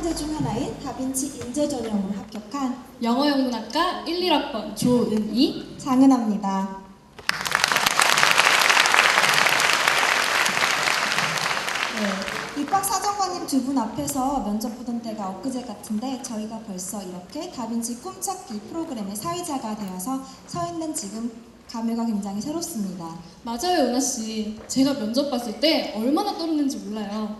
천재 중 하나인 다빈치 인재 전형으로 합격한 영어영문학과 1, 1학번 조은희, 장은아입니다. 네, 입학사정관님 두 분 앞에서 면접 보던 때가 엊그제 같은데 저희가 벌써 이렇게 다빈치 꿈찾기 프로그램의 사회자가 되어서 서 있는 지금 감회가 굉장히 새롭습니다. 맞아요, 은하씨. 제가 면접 봤을 때 얼마나 떨었는지 몰라요.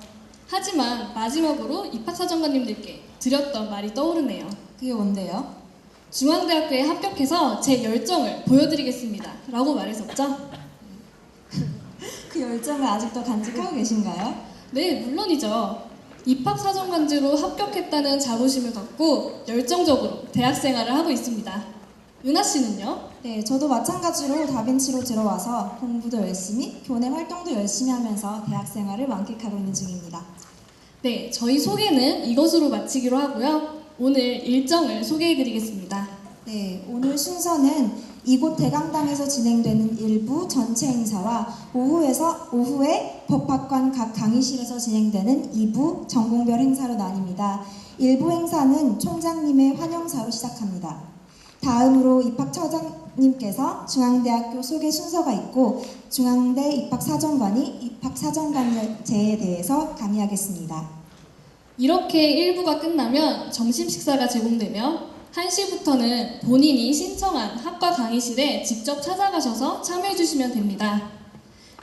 하지만 마지막으로 입학사정관님들께 드렸던 말이 떠오르네요. 그게 뭔데요? 중앙대학교에 합격해서 제 열정을 보여드리겠습니다 라고 말했었죠? 그 열정을 아직도 간직하고 계신가요? 네, 물론이죠. 입학사정관제로 합격했다는 자부심을 갖고 열정적으로 대학생활을 하고 있습니다. 은하씨는요? 네, 저도 마찬가지로 다빈치로 들어와서 공부도 열심히, 교내 활동도 열심히 하면서 대학생활을 만끽하고 있는 중입니다. 네, 저희 소개는 이것으로 마치기로 하고요. 오늘 일정을 소개해드리겠습니다. 네, 오늘 순서는 이곳 대강당에서 진행되는 일부 전체 행사와 오후에 법학관 각 강의실에서 진행되는 2부 전공별 행사로 나뉩니다. 일부 행사는 총장님의 환영사로 시작합니다. 다음으로 입학처장님께서 중앙대학교 소개 순서가 있고 중앙대 입학사정관이 입학사정관제에 대해서 강의하겠습니다. 이렇게 1부가 끝나면 점심 식사가 제공되며 1시부터는 본인이 신청한 학과 강의실에 직접 찾아가셔서 참여해주시면 됩니다.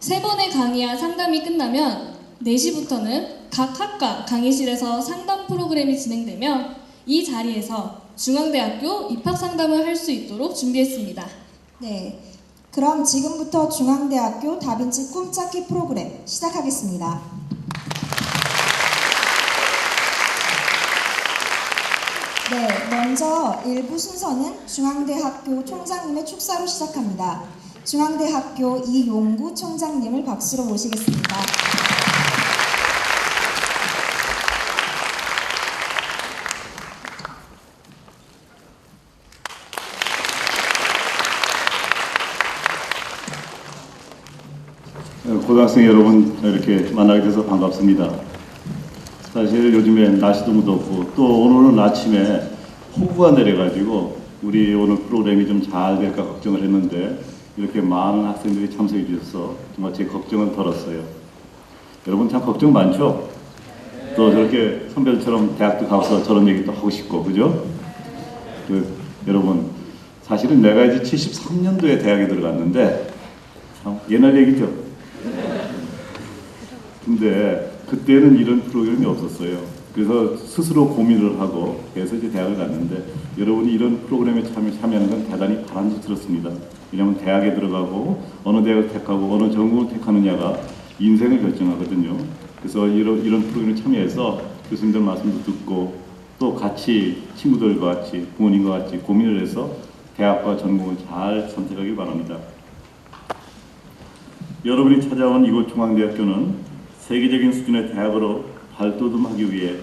3번의 강의와 상담이 끝나면 4시부터는 각 학과 강의실에서 상담 프로그램이 진행되며 이 자리에서 중앙대학교 입학상담을 할 수 있도록 준비했습니다. 네, 그럼 지금부터 중앙대학교 다빈치 꿈찾기 프로그램 시작하겠습니다. 네, 먼저 1부 순서는 중앙대학교 총장님의 축사로 시작합니다. 중앙대학교 이용구 총장님을 박수로 모시겠습니다. 고등학생 여러분 이렇게 만나게 돼서 반갑습니다. 사실 요즘에 날씨도 무덥고 또 오늘은 아침에 폭우가 내려가지고 우리 오늘 프로그램이 좀 잘 될까 걱정을 했는데 이렇게 많은 학생들이 참석해 주셔서 정말 제 걱정은 덜었어요. 여러분 참 걱정 많죠? 또 저렇게 선배들처럼 대학도 가서 저런 얘기도 하고 싶고 그죠? 여러분 사실은 내가 이제 73년도에 대학에 들어갔는데 참 옛날 얘기죠? 근데 그때는 이런 프로그램이 없었어요. 그래서 스스로 고민을 하고 그래서 이제 대학을 갔는데 여러분이 이런 프로그램에 참여하는 건 대단히 바람직스럽습니다. 왜냐하면 대학에 들어가고 어느 대학을 택하고 어느 전공을 택하느냐가 인생을 결정하거든요. 그래서 이런 프로그램에 참여해서 교수님들 말씀도 듣고 또 같이 친구들과 같이 부모님과 같이 고민을 해서 대학과 전공을 잘 선택하길 바랍니다. 여러분이 찾아온 이곳 중앙대학교는 세계적인 수준의 대학으로 발돋움하기 위해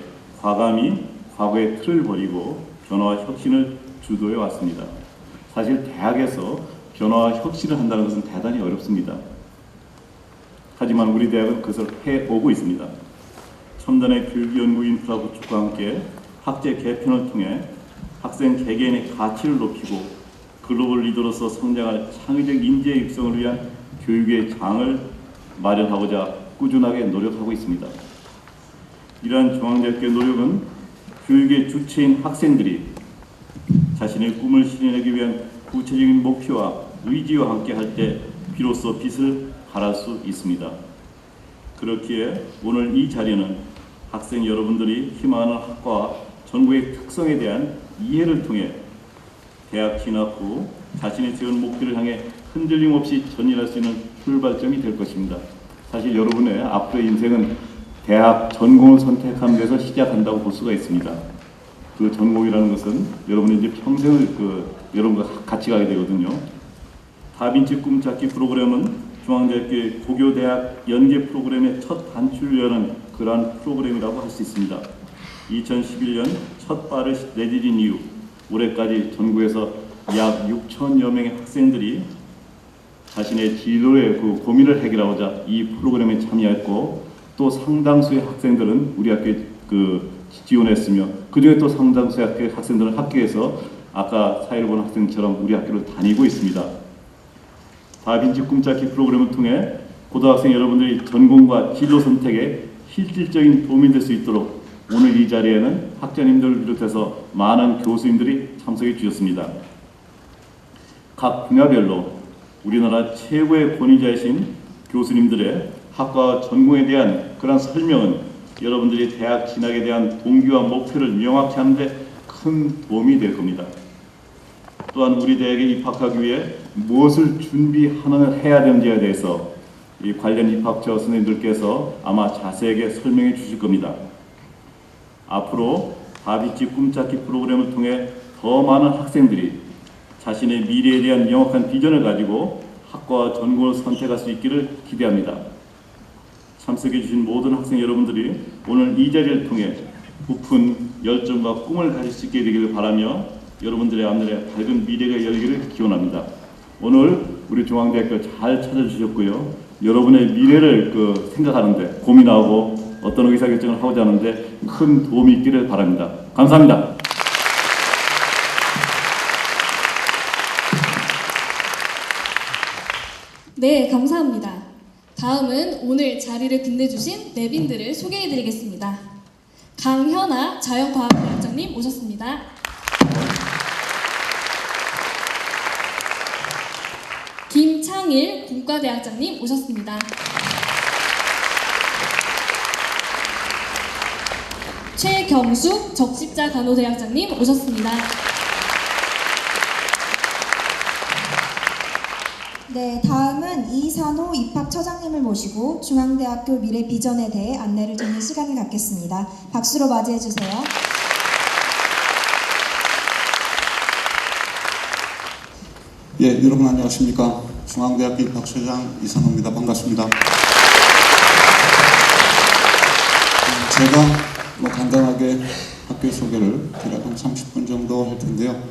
과감히 과거의 틀을 버리고 변화와 혁신을 주도해 왔습니다. 사실 대학에서 변화와 혁신을 한다는 것은 대단히 어렵습니다. 하지만 우리 대학은 그것을 해오고 있습니다. 첨단의 교육 연구 인프라 구축과 함께 학제 개편을 통해 학생 개개인의 가치를 높이고 글로벌 리더로서 성장할 창의적 인재 육성을 위한 교육의 장을 마련하고자 꾸준하게 노력하고 있습니다. 이러한 중앙대학교의 노력은 교육의 주체인 학생들이 자신의 꿈을 실현하기 위한 구체적인 목표와 의지와 함께 할 때 비로소 빛을 발할 수 있습니다. 그렇기에 오늘 이 자리는 학생 여러분들이 희망하는 학과와 전공의 특성에 대한 이해를 통해 대학 진학 후 자신의 세운 목표를 향해 흔들림 없이 전진할 수 있는 출발점이 될 것입니다. 사실 여러분의 앞으로의 인생은 대학 전공을 선택하는 데서 시작한다고 볼 수가 있습니다. 그 전공이라는 것은 여러분이 이제 평생을 여러분과 같이 가게 되거든요. 다빈치 꿈찾기 프로그램은 중앙대학교의 고교대학 연계 프로그램의 첫 단추를 여는 그러한 프로그램이라고 할 수 있습니다. 2011년 첫 발을 내디딘 이후 올해까지 전국에서 약 6천여 명의 학생들이 자신의 진로의 고민을 해결하고자 이 프로그램에 참여했고 또 상당수의 학생들은 우리 학교의 지원했으며 그중에 또 상당수의 학생들은 학교에서 아까 사회를 본 학생처럼 우리 학교를 다니고 있습니다. 다빈치 꿈찾기 프로그램을 통해 고등학생 여러분들이 전공과 진로 선택에 실질적인 도움이 될 수 있도록 오늘 이 자리에는 학자님들을 비롯해서 많은 교수님들이 참석해 주셨습니다. 각 분야별로 우리나라 최고의 권위자이신 교수님들의 학과 전공에 대한 그런 설명은 여러분들이 대학 진학에 대한 동기와 목표를 명확히 하는데 큰 도움이 될 겁니다. 또한 우리 대학에 입학하기 위해 무엇을 해야 되는지에 대해서 이 관련 입학처 선생님들께서 아마 자세하게 설명해 주실 겁니다. 앞으로 다비치 꿈찾기 프로그램을 통해 더 많은 학생들이 자신의 미래에 대한 명확한 비전을 가지고 학과와 전공을 선택할 수 있기를 기대합니다. 참석해 주신 모든 학생 여러분들이 오늘 이 자리를 통해 부푼 열정과 꿈을 가질 수 있게 되기를 바라며 여러분들의 앞날에 밝은 미래가 열리기를 기원합니다. 오늘 우리 중앙대학교 잘 찾아주셨고요. 여러분의 미래를 생각하는데 고민하고 어떤 의사결정을 하고자 하는데 큰 도움이 있기를 바랍니다. 감사합니다. 네, 감사합니다. 다음은 오늘 자리를 빛내주신 내빈들을 소개해드리겠습니다. 강현아 자연과학대학장님 오셨습니다. 김창일 공과대학장님 오셨습니다. 최경숙 적십자간호대학장님 오셨습니다. 네, 다음은 이산호 입학처장님을 모시고 중앙대학교 미래 비전에 대해 안내를 듣는 시간을 갖겠습니다. 박수로 맞이해 주세요. 예, 여러분 안녕하십니까. 중앙대학교 입학처장 이산호입니다. 반갑습니다. 제가 간단하게 학교 소개를 대략 한 30분 정도 할 텐데요.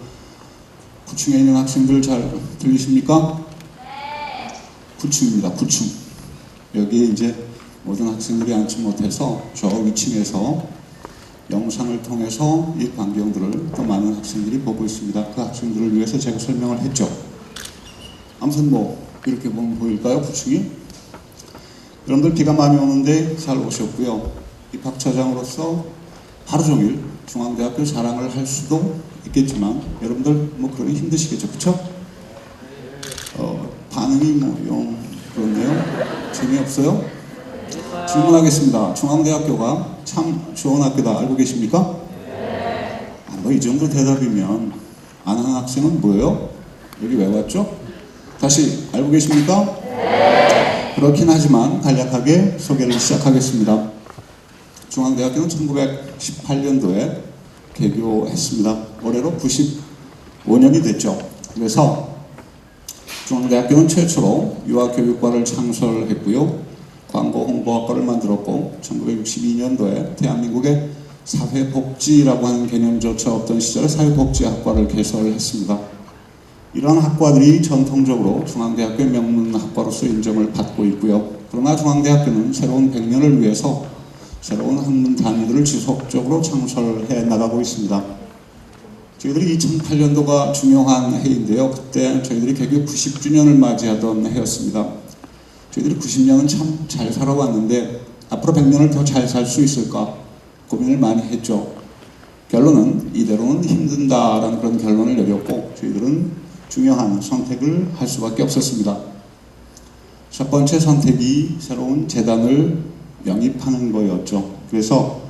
9층에 있는 학생들 잘 들리십니까? 9층입니다. 9층. 여기에 이제 모든 학생들이 앉지 못해서 저 위층에서 영상을 통해서 이 광경들을 또 많은 학생들이 보고 있습니다. 그 학생들을 위해서 제가 설명을 했죠. 아무튼 이렇게 보면 보일까요? 9층이? 여러분들 비가 많이 오는데 잘 오셨고요. 입학처장으로서 하루 종일 중앙대학교 자랑을 할 수도 있겠지만 여러분들 그러니 힘드시겠죠. 그쵸? 반응이 영 그렇네요. 재미없어요? 질문하겠습니다. 중앙대학교가 참 좋은 학교다 알고 계십니까? 이 정도 대답이면 아는 학생은 뭐예요? 여기 왜 왔죠? 다시 알고 계십니까? 그렇긴 하지만 간략하게 소개를 시작하겠습니다. 중앙대학교는 1918년도에 개교했습니다. 올해로 95년이 됐죠. 그래서 중앙대학교는 최초로 유아교육과를 창설했고요. 광고홍보학과를 만들었고 1962년도에 대한민국의 사회복지라고 하는 개념조차 없던 시절에 사회복지학과를 개설했습니다. 이러한 학과들이 전통적으로 중앙대학교의 명문학과로서 인정을 받고 있고요. 그러나 중앙대학교는 새로운 100년을 위해서 새로운 학문 단위들을 지속적으로 창설해 나가고 있습니다. 저희들이 2008년도가 중요한 해인데요. 그때 저희들이 개교 90주년을 맞이하던 해였습니다. 저희들이 90년은 참 잘 살아왔는데 앞으로 100년을 더 잘 살 수 있을까 고민을 많이 했죠. 결론은 이대로는 힘든다라는 그런 결론을 내렸고 저희들은 중요한 선택을 할 수밖에 없었습니다. 첫 번째 선택이 새로운 재단을 영입하는 거였죠. 그래서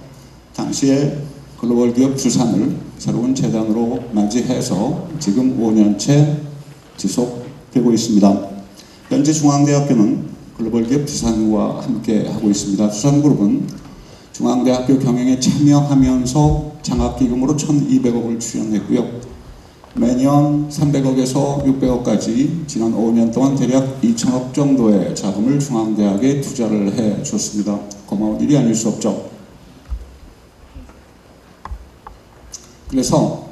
당시에 글로벌 기업 두산을 새로운 재단으로 맞이해서 지금 5년째 지속되고 있습니다. 현재 중앙대학교는 글로벌 기업 두산과 함께 하고 있습니다. 두산그룹은 중앙대학교 경영에 참여하면서 장학기금으로 1,200억을 출연했고요. 매년 300억에서 600억까지 지난 5년 동안 대략 2,000억 정도의 자금을 중앙대학에 투자를 해줬습니다. 고마운 일이 아닐 수 없죠. 그래서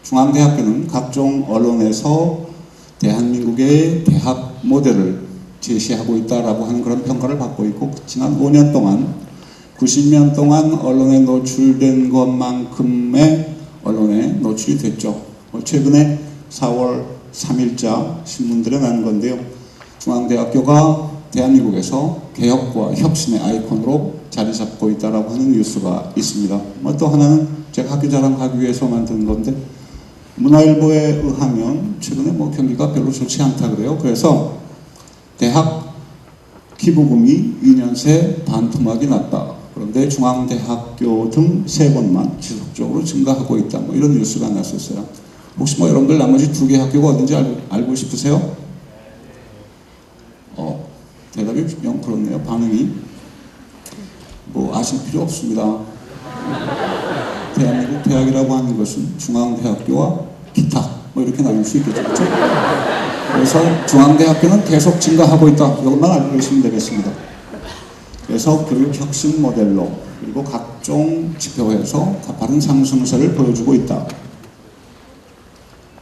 중앙대학교는 각종 언론에서 대한민국의 대학 모델을 제시하고 있다라고 하는 그런 평가를 받고 있고 지난 5년 동안 90년 동안 언론에 노출된 것만큼의 언론에 노출이 됐죠. 최근에 4월 3일자 신문들에 난 건데요. 중앙대학교가 대한민국에서 개혁과 혁신의 아이콘으로 자리 잡고 있다라고 하는 뉴스가 있습니다. 또 하나는 제가 학교 자랑하기 위해서 만든 건데, 문화일보에 의하면 최근에 경기가 별로 좋지 않다 그래요. 그래서 대학 기부금이 2년 새 반토막이 났다. 그런데 중앙대학교 등 3번만 지속적으로 증가하고 있다. 이런 뉴스가 났었어요. 혹시 여러분들 나머지 2개 학교가 어딘지 알고 싶으세요? 대답이 영 그렇네요. 반응이. 아실 필요 없습니다. 대한민국 대학이라고 하는 것은 중앙대학교와 기타 이렇게 나눌 수 있겠죠. 그렇죠? 그래서 중앙대학교는 계속 증가하고 있다. 이것만 알고 계시면 되겠습니다. 그래서 교육 혁신 모델로 그리고 각종 지표에서 가파른 상승세를 보여주고 있다.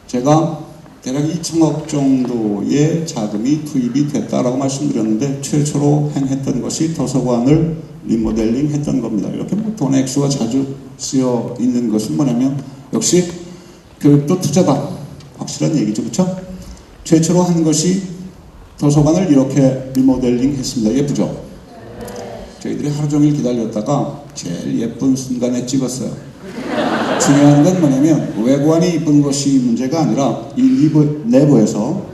제가 대략 2천억 정도의 자금이 투입이 됐다라고 말씀드렸는데, 최초로 행했던 것이 도서관을 리모델링 했던 겁니다. 이렇게 돈의 액수가 자주 쓰여 있는 것은 뭐냐면 역시 교육도 투자다. 확실한 얘기죠. 그렇죠? 최초로 한 것이 도서관을 이렇게 리모델링 했습니다. 예쁘죠? 저희들이 하루 종일 기다렸다가 제일 예쁜 순간에 찍었어요. 중요한 건 뭐냐면 외관이 이쁜 것이 문제가 아니라 이 내부에서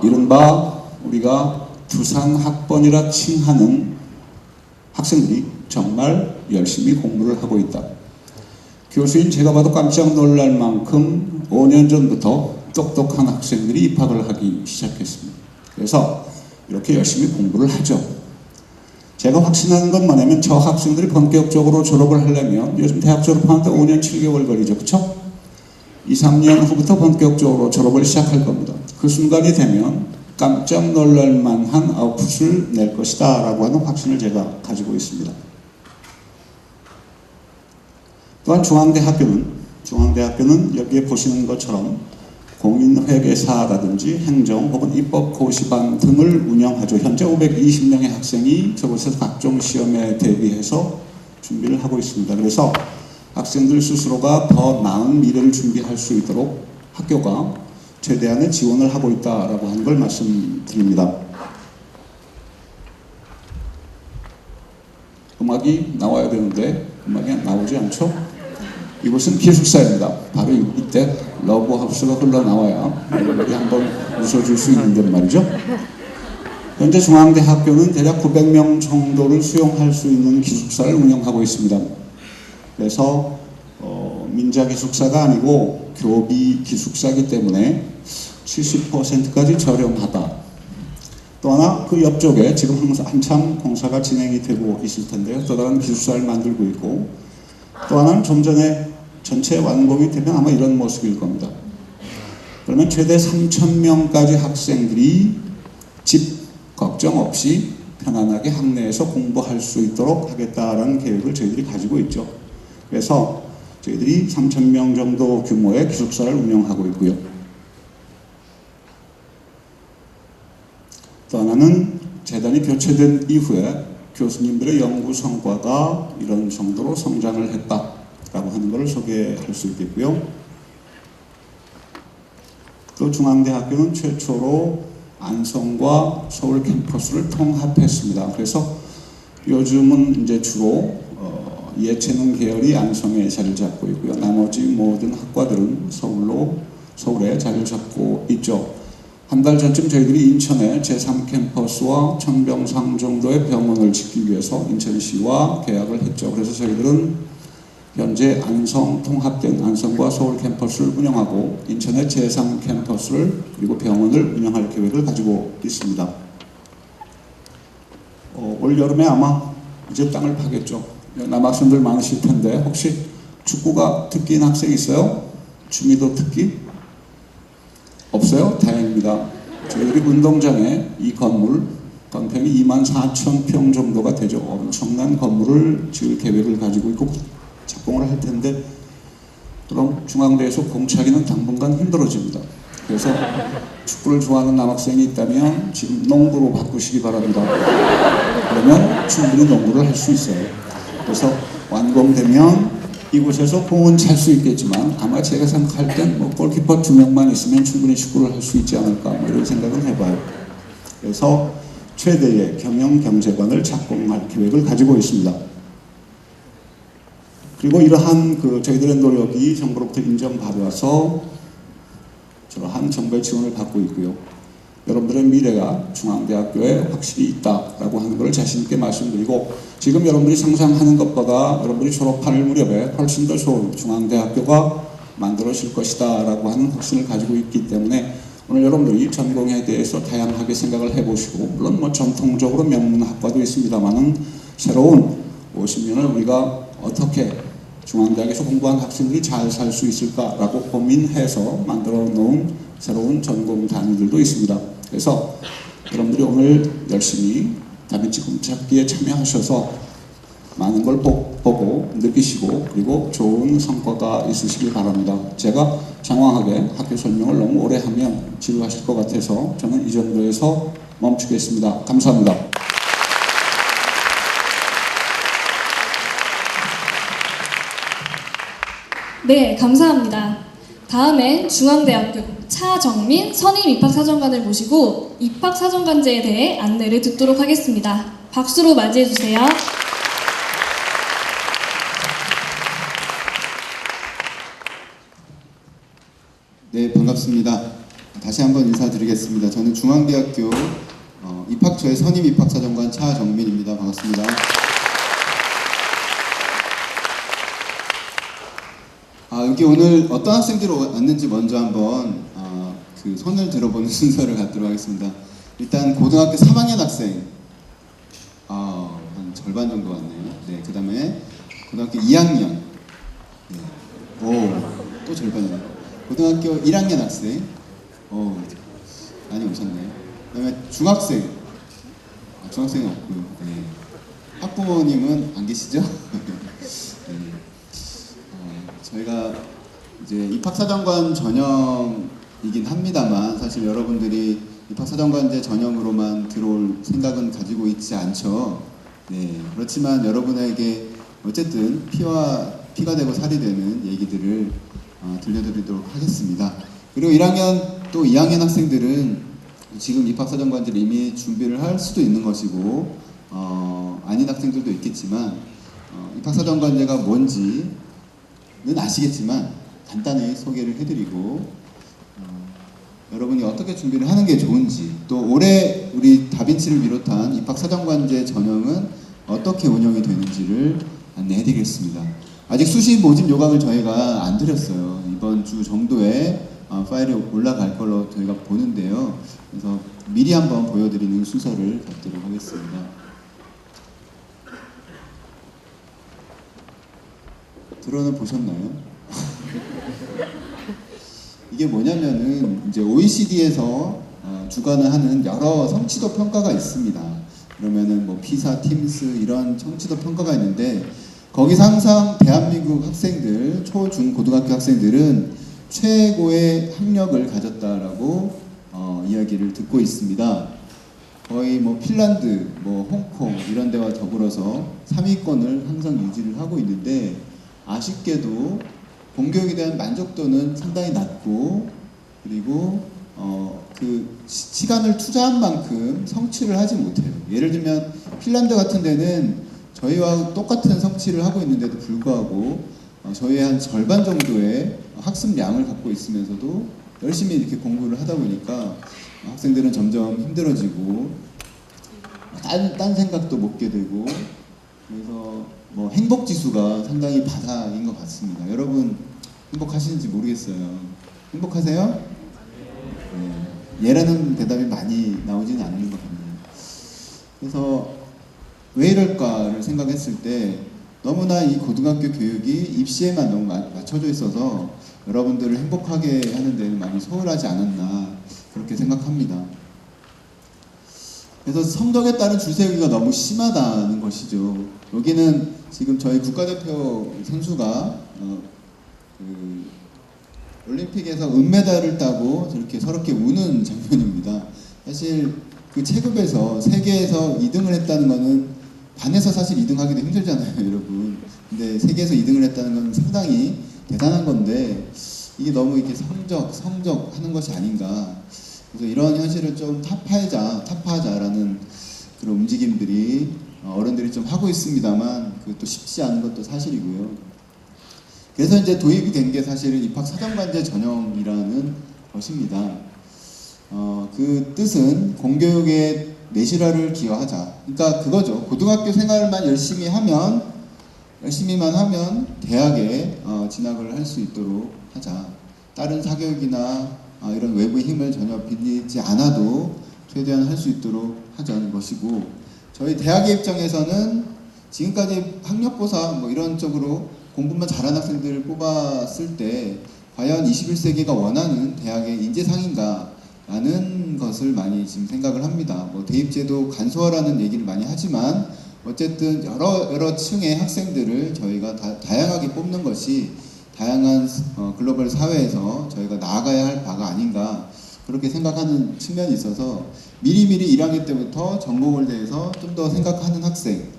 이른바 우리가 두산 학번이라 칭하는 학생들이 정말 열심히 공부를 하고 있다. 교수인 제가 봐도 깜짝 놀랄 만큼 5년 전부터 똑똑한 학생들이 입학을 하기 시작했습니다. 그래서 이렇게 열심히 공부를 하죠. 제가 확신하는 건 뭐냐면 저 학생들이 본격적으로 졸업을 하려면 요즘 대학 졸업하는데 5년 7개월 걸리죠. 그렇죠? 2, 3년 후부터 본격적으로 졸업을 시작할 겁니다. 그 순간이 되면 깜짝 놀랄 만한 아웃풋을 낼 것이다 라고 하는 확신을 제가 가지고 있습니다. 또한 중앙대학교는 여기에 보시는 것처럼 공인회계사라든지 행정 혹은 입법고시반 등을 운영하죠. 현재 520명의 학생이 저곳에서 각종 시험에 대비해서 준비를 하고 있습니다. 그래서 학생들 스스로가 더 나은 미래를 준비할 수 있도록 학교가 최대한의 지원을 하고 있다라고 하는 걸 말씀드립니다. 음악이 나와야 되는데 음악이 나오지 않죠? 이곳은 기숙사입니다. 바로 이때 러브하우스가 흘러나와야 여러분들이 한번 웃어줄 수 있는데 말이죠. 현재 중앙대학교는 대략 900명 정도를 수용할 수 있는 기숙사를 운영하고 있습니다. 그래서 민자 기숙사가 아니고 교비 기숙사이기 때문에 70%까지 저렴하다. 또 하나 그 옆쪽에 지금 한참 공사가 진행이 되고 있을 텐데요. 또 다른 기숙사를 만들고 있고, 또 하나는 좀 전에 전체 완공이 되면 아마 이런 모습일 겁니다. 그러면 최대 3,000명까지 학생들이 집 걱정 없이 편안하게 학내에서 공부할 수 있도록 하겠다라는 계획을 저희들이 가지고 있죠. 그래서 저희들이 3,000명 정도 규모의 기숙사를 운영하고 있고요. 또 하나는 재단이 교체된 이후에 교수님들의 연구 성과가 이런 정도로 성장을 했다라고 하는 것을 소개할 수 있겠고요. 또 중앙대학교는 최초로 안성과 서울 캠퍼스를 통합했습니다. 그래서 요즘은 이제 주로 예체능 계열이 안성에 자리를 잡고 있고요. 나머지 모든 학과들은 서울에 자리를 잡고 있죠. 한 달 전쯤 저희들이 인천에 제3캠퍼스와 천병상 정도의 병원을 짓기 위해서 인천시와 계약을 했죠. 그래서 저희들은 현재 통합된 안성과 서울 캠퍼스를 운영하고 인천의 제3캠퍼스를 그리고 병원을 운영할 계획을 가지고 있습니다. 올 여름에 아마 이제 땅을 파겠죠. 남학생들 많으실 텐데 혹시 축구가 특기인 학생 있어요? 취미도 특기? 없어요? 다행입니다. 저희들이 운동장에 이 건물, 건평이 24,000평 정도가 되죠. 엄청난 건물을 지을 계획을 가지고 있고 착공을 할 텐데, 그럼 중앙대에서 공차기는 당분간 힘들어집니다. 그래서 축구를 좋아하는 남학생이 있다면 지금 농구로 바꾸시기 바랍니다. 그러면 충분히 농구를 할 수 있어요. 그래서 완공되면 이곳에서 공은 찰 수 있겠지만 아마 제가 생각할 땐 뭐 골키퍼 2명만 있으면 충분히 축구를 할 수 있지 않을까 뭐 이런 생각을 해봐요. 그래서 최대의 경영 경제관을 착공할 계획을 가지고 있습니다. 그리고 이러한 저희들의 노력이 정부로부터 인정받아서 저러한 정부의 지원을 받고 있고요. 여러분들의 미래가 중앙대학교에 확실히 있다라고 하는 것을 자신 있게 말씀드리고, 지금 여러분들이 상상하는 것보다 여러분들이 졸업할 무렵에 훨씬 더 좋은 중앙대학교가 만들어질 것이다 라고 하는 확신을 가지고 있기 때문에 오늘 여러분들이 전공에 대해서 다양하게 생각을 해보시고, 물론 뭐 전통적으로 명문학과도 있습니다만은 새로운 50년을 우리가 어떻게 중앙대학에서 공부한 학생들이 잘 살 수 있을까라고 고민해서 만들어 놓은 새로운 전공 단위들도 있습니다. 그래서 여러분들이 오늘 열심히 다빈치 꿈찾기에 참여하셔서 많은 걸 보고 느끼시고 그리고 좋은 성과가 있으시길 바랍니다. 제가 장황하게 학교 설명을 너무 오래 하면 지루하실 것 같아서 저는 이 정도에서 멈추겠습니다. 감사합니다. 네, 감사합니다. 다음엔 중앙대학교 차정민 선임 입학사정관을 모시고 입학사정관제에 대해 안내를 듣도록 하겠습니다. 박수로 맞이해주세요. 네, 반갑습니다. 다시 한번 인사드리겠습니다. 저는 중앙대학교 입학처의 선임 입학사정관 차정민입니다. 반갑습니다. 여기 오늘 어떤 학생들이 왔는지 먼저 한번 그 손을 들어보는 순서를 갖도록 하겠습니다. 일단 고등학교 3학년 학생 한 절반 정도 왔네요. 네, 그 다음에 고등학교 2학년 또 절반이네요. 고등학교 1학년 학생 많이 오셨네요. 그 다음에 중학생 중학생은 없고요. 네. 학부모님은 안 계시죠? 네. 저희가 이제 입학사정관 전형이긴 합니다만 사실 여러분들이 입학사정관제 전형으로만 들어올 생각은 가지고 있지 않죠. 네, 그렇지만 여러분에게 어쨌든 피가 되고 살이 되는 얘기들을 들려드리도록 하겠습니다. 그리고 1학년 또 2학년 학생들은 지금 입학사정관제를 이미 준비를 할 수도 있는 것이고 아닌 학생들도 있겠지만 입학사정관제가 뭔지 는 아시겠지만 간단히 소개를 해드리고 여러분이 어떻게 준비를 하는 게 좋은지, 또 올해 우리 다빈치를 비롯한 입학사정관제 전형은 어떻게 운영이 되는지를 안내해드리겠습니다. 아직 수시 모집 요강을 저희가 안 드렸어요. 이번 주 정도에 파일이 올라갈 걸로 저희가 보는데요. 그래서 미리 한번 보여드리는 순서를 갖도록 하겠습니다. 들어는 보셨나요? 이게 뭐냐면은 이제 OECD에서 주관을 하는 여러 성취도 평가가 있습니다. 그러면은 뭐 피사, 팀스 이런 성취도 평가가 있는데 거기서 항상 대한민국 학생들, 초, 중, 고등학교 학생들은 최고의 학력을 가졌다라고 이야기를 듣고 있습니다. 거의 뭐 핀란드, 뭐 홍콩 이런 데와 더불어서 3위권을 항상 유지를 하고 있는데 아쉽게도 공교육에 대한 만족도는 상당히 낮고 그리고 그 시간을 투자한 만큼 성취를 하지 못해요. 예를 들면 핀란드 같은 데는 저희와 똑같은 성취를 하고 있는데도 불구하고 저희의 한 절반 정도의 학습량을 갖고 있으면서도 열심히 이렇게 공부를 하다 보니까 학생들은 점점 힘들어지고 딴 생각도 못게 되고 그래서 뭐 행복 지수가 상당히 바닥인 것 같습니다. 여러분 행복하시는지 모르겠어요. 행복하세요? 네. 예라는 대답이 많이 나오지는 않는 것 같네요. 그래서 왜 이럴까를 생각했을 때 너무나 이 고등학교 교육이 입시에만 너무 맞춰져 있어서 여러분들을 행복하게 하는 데는 많이 소홀하지 않았나 그렇게 생각합니다. 그래서 성적에 따른 줄세우기가 너무 심하다는 것이죠. 여기는 지금 저희 국가대표 선수가 올림픽에서 은메달을 따고 저렇게 서럽게 우는 장면입니다. 사실 그 체급에서 세계에서 2등을 했다는 거는 반에서 사실 2등하기도 힘들잖아요, 여러분. 근데 세계에서 2등을 했다는 건 상당히 대단한 건데 이게 너무 이렇게 성적 하는 것이 아닌가. 그래서 이런 현실을 좀 타파하자라는 그런 움직임들이 어른들이 좀 하고 있습니다만 그것도 쉽지 않은 것도 사실이고요. 그래서 이제 도입이 된 게 사실은 입학사정관제 전형이라는 것입니다. 그 뜻은 공교육의 내실화를 기여하자. 그러니까 그거죠. 고등학교 생활만 열심히만 하면 대학에 진학을 할 수 있도록 하자. 다른 사교육이나 이런 외부의 힘을 전혀 빌리지 않아도 최대한 할 수 있도록 하자는 것이고, 저희 대학의 입장에서는 지금까지 학력고사 뭐 이런 쪽으로 공부만 잘하는 학생들을 뽑았을 때 과연 21세기가 원하는 대학의 인재상인가 라는 것을 많이 지금 생각을 합니다. 뭐 대입제도 간소화라는 얘기를 많이 하지만 어쨌든 여러 층의 학생들을 저희가 다양하게 뽑는 것이 다양한 글로벌 사회에서 저희가 나아가야 할 바가 아닌가 그렇게 생각하는 측면이 있어서 미리미리 1학년 때부터 전공을 대해서 좀 더 생각하는 학생,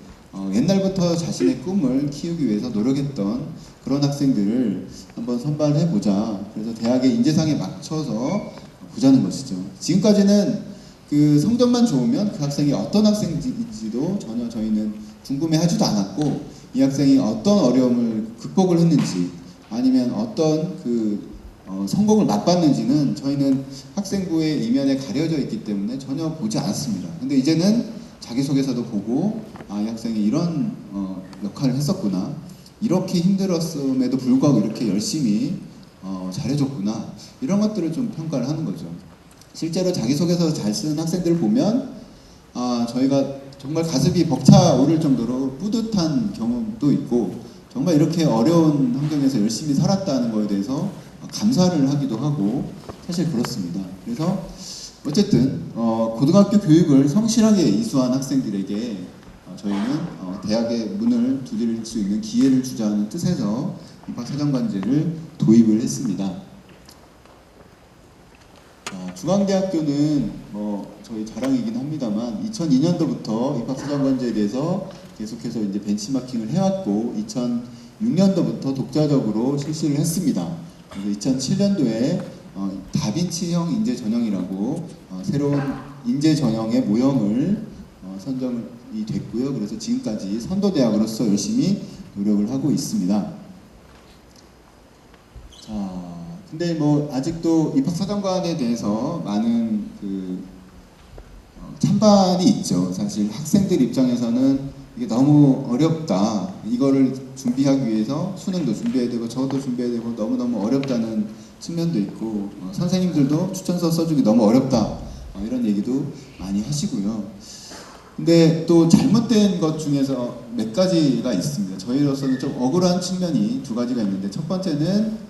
옛날부터 자신의 꿈을 키우기 위해서 노력했던 그런 학생들을 한번 선발해보자. 그래서 대학의 인재상에 맞춰서 보자는 것이죠. 지금까지는 그 성적만 좋으면 그 학생이 어떤 학생인지도 전혀 저희는 궁금해하지도 않았고, 이 학생이 어떤 어려움을 극복을 했는지 아니면 어떤 성공을 맛봤는지는 저희는 학생부의 이면에 가려져 있기 때문에 전혀 보지 않았습니다. 근데 이제는 자기소개서도 보고 이 학생이 이런 역할을 했었구나, 이렇게 힘들었음에도 불구하고 이렇게 열심히 잘해줬구나, 이런 것들을 좀 평가를 하는 거죠. 실제로 자기소개서 잘 쓰는 학생들을 보면 저희가 정말 가슴이 벅차오를 정도로 뿌듯한 경험도 있고, 정말 이렇게 어려운 환경에서 열심히 살았다는 거에 대해서 감사를 하기도 하고, 사실 그렇습니다. 그래서 어쨌든 고등학교 교육을 성실하게 이수한 학생들에게 저희는 대학의 문을 두드릴 수 있는 기회를 주자는 뜻에서 입학사정관제를 도입을 했습니다. 중앙대학교는 저희 자랑이긴 합니다만 2002년도부터 입학사정관제에 대해서 계속해서 이제 벤치마킹을 해왔고 2006년도부터 독자적으로 실시를 했습니다. 그래서 2007년도에 다빈치형 인재 전형이라고 새로운 인재 전형의 모형을 선정이 됐고요. 그래서 지금까지 선도대학으로서 열심히 노력을 하고 있습니다. 자, 근데 뭐 아직도 입학사정관에 대해서 많은 찬반이 있죠. 사실 학생들 입장에서는 이게 너무 어렵다, 이거를 준비하기 위해서 수능도 준비해야 되고 저도 준비해야 되고 너무너무 어렵다는 측면도 있고, 선생님들도 추천서 써주기 너무 어렵다 이런 얘기도 많이 하시고요. 근데 또 잘못된 것 중에서 몇 가지가 있습니다. 저희로서는 좀 억울한 측면이 두 가지가 있는데, 첫 번째는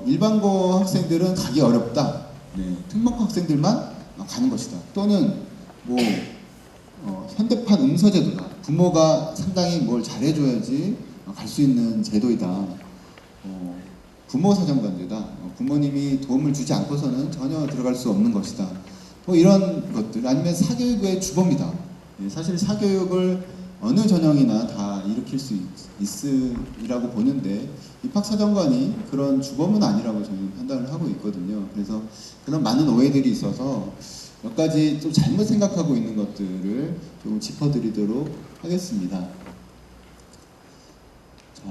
일반고 학생들은 가기 어렵다, 특목고 학생들만 가는 것이다, 또는 뭐 현대판 응서제도다, 부모가 상당히 뭘 잘해줘야지 갈 수 있는 제도이다, 부모사정관제다, 부모님이 도움을 주지 않고서는 전혀 들어갈 수 없는 것이다, 뭐 이런 것들, 아니면 사교육의 주범이다. 사실 사교육을 어느 전형이나 다 일으킬 수 있으리라고 보는데 입학사정관이 그런 주범은 아니라고 저희는 판단을 하고 있거든요. 그래서 그런 많은 오해들이 있어서 몇 가지 좀 잘못 생각하고 있는 것들을 좀 짚어드리도록 하겠습니다. 자,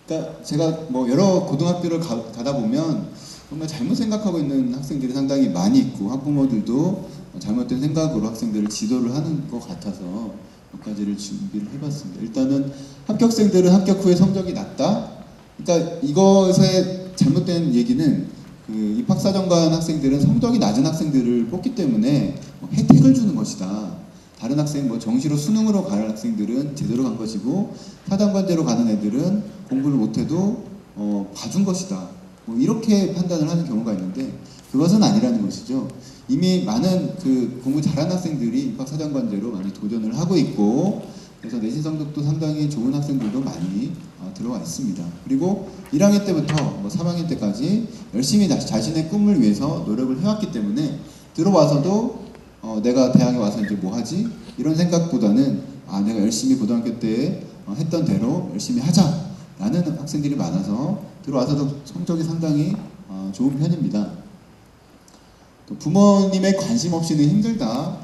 그러니까 제가 뭐 여러 고등학교를 가다 보면 정말 잘못 생각하고 있는 학생들이 상당히 많이 있고, 학부모들도 잘못된 생각으로 학생들을 지도를 하는 것 같아서 몇 가지를 준비를 해봤습니다. 일단은 합격생들은 합격 후에 성적이 낮다. 그러니까 이것의 잘못된 얘기는 입학사정관 학생들은 성적이 낮은 학생들을 뽑기 때문에 혜택을 주는 것이다. 다른 학생, 정시로 수능으로 가는 학생들은 제대로 간 것이고 사정관제로 가는 애들은 공부를 못해도 봐준 것이다. 이렇게 판단을 하는 경우가 있는데 그것은 아니라는 것이죠. 이미 많은 공부 잘하는 학생들이 입학사정관제로 많이 도전을 하고 있고, 그래서 내신 성적도 상당히 좋은 학생들도 많이 들어와 있습니다. 그리고 1학년 때부터 3학년 때까지 열심히 자신의 꿈을 위해서 노력을 해왔기 때문에 들어와서도 내가 대학에 와서 이제 뭐 하지? 이런 생각보다는 내가 열심히 고등학교 때 했던 대로 열심히 하자라는 학생들이 많아서 들어와서도 성적이 상당히 좋은 편입니다. 또 부모님의 관심 없이는 힘들다.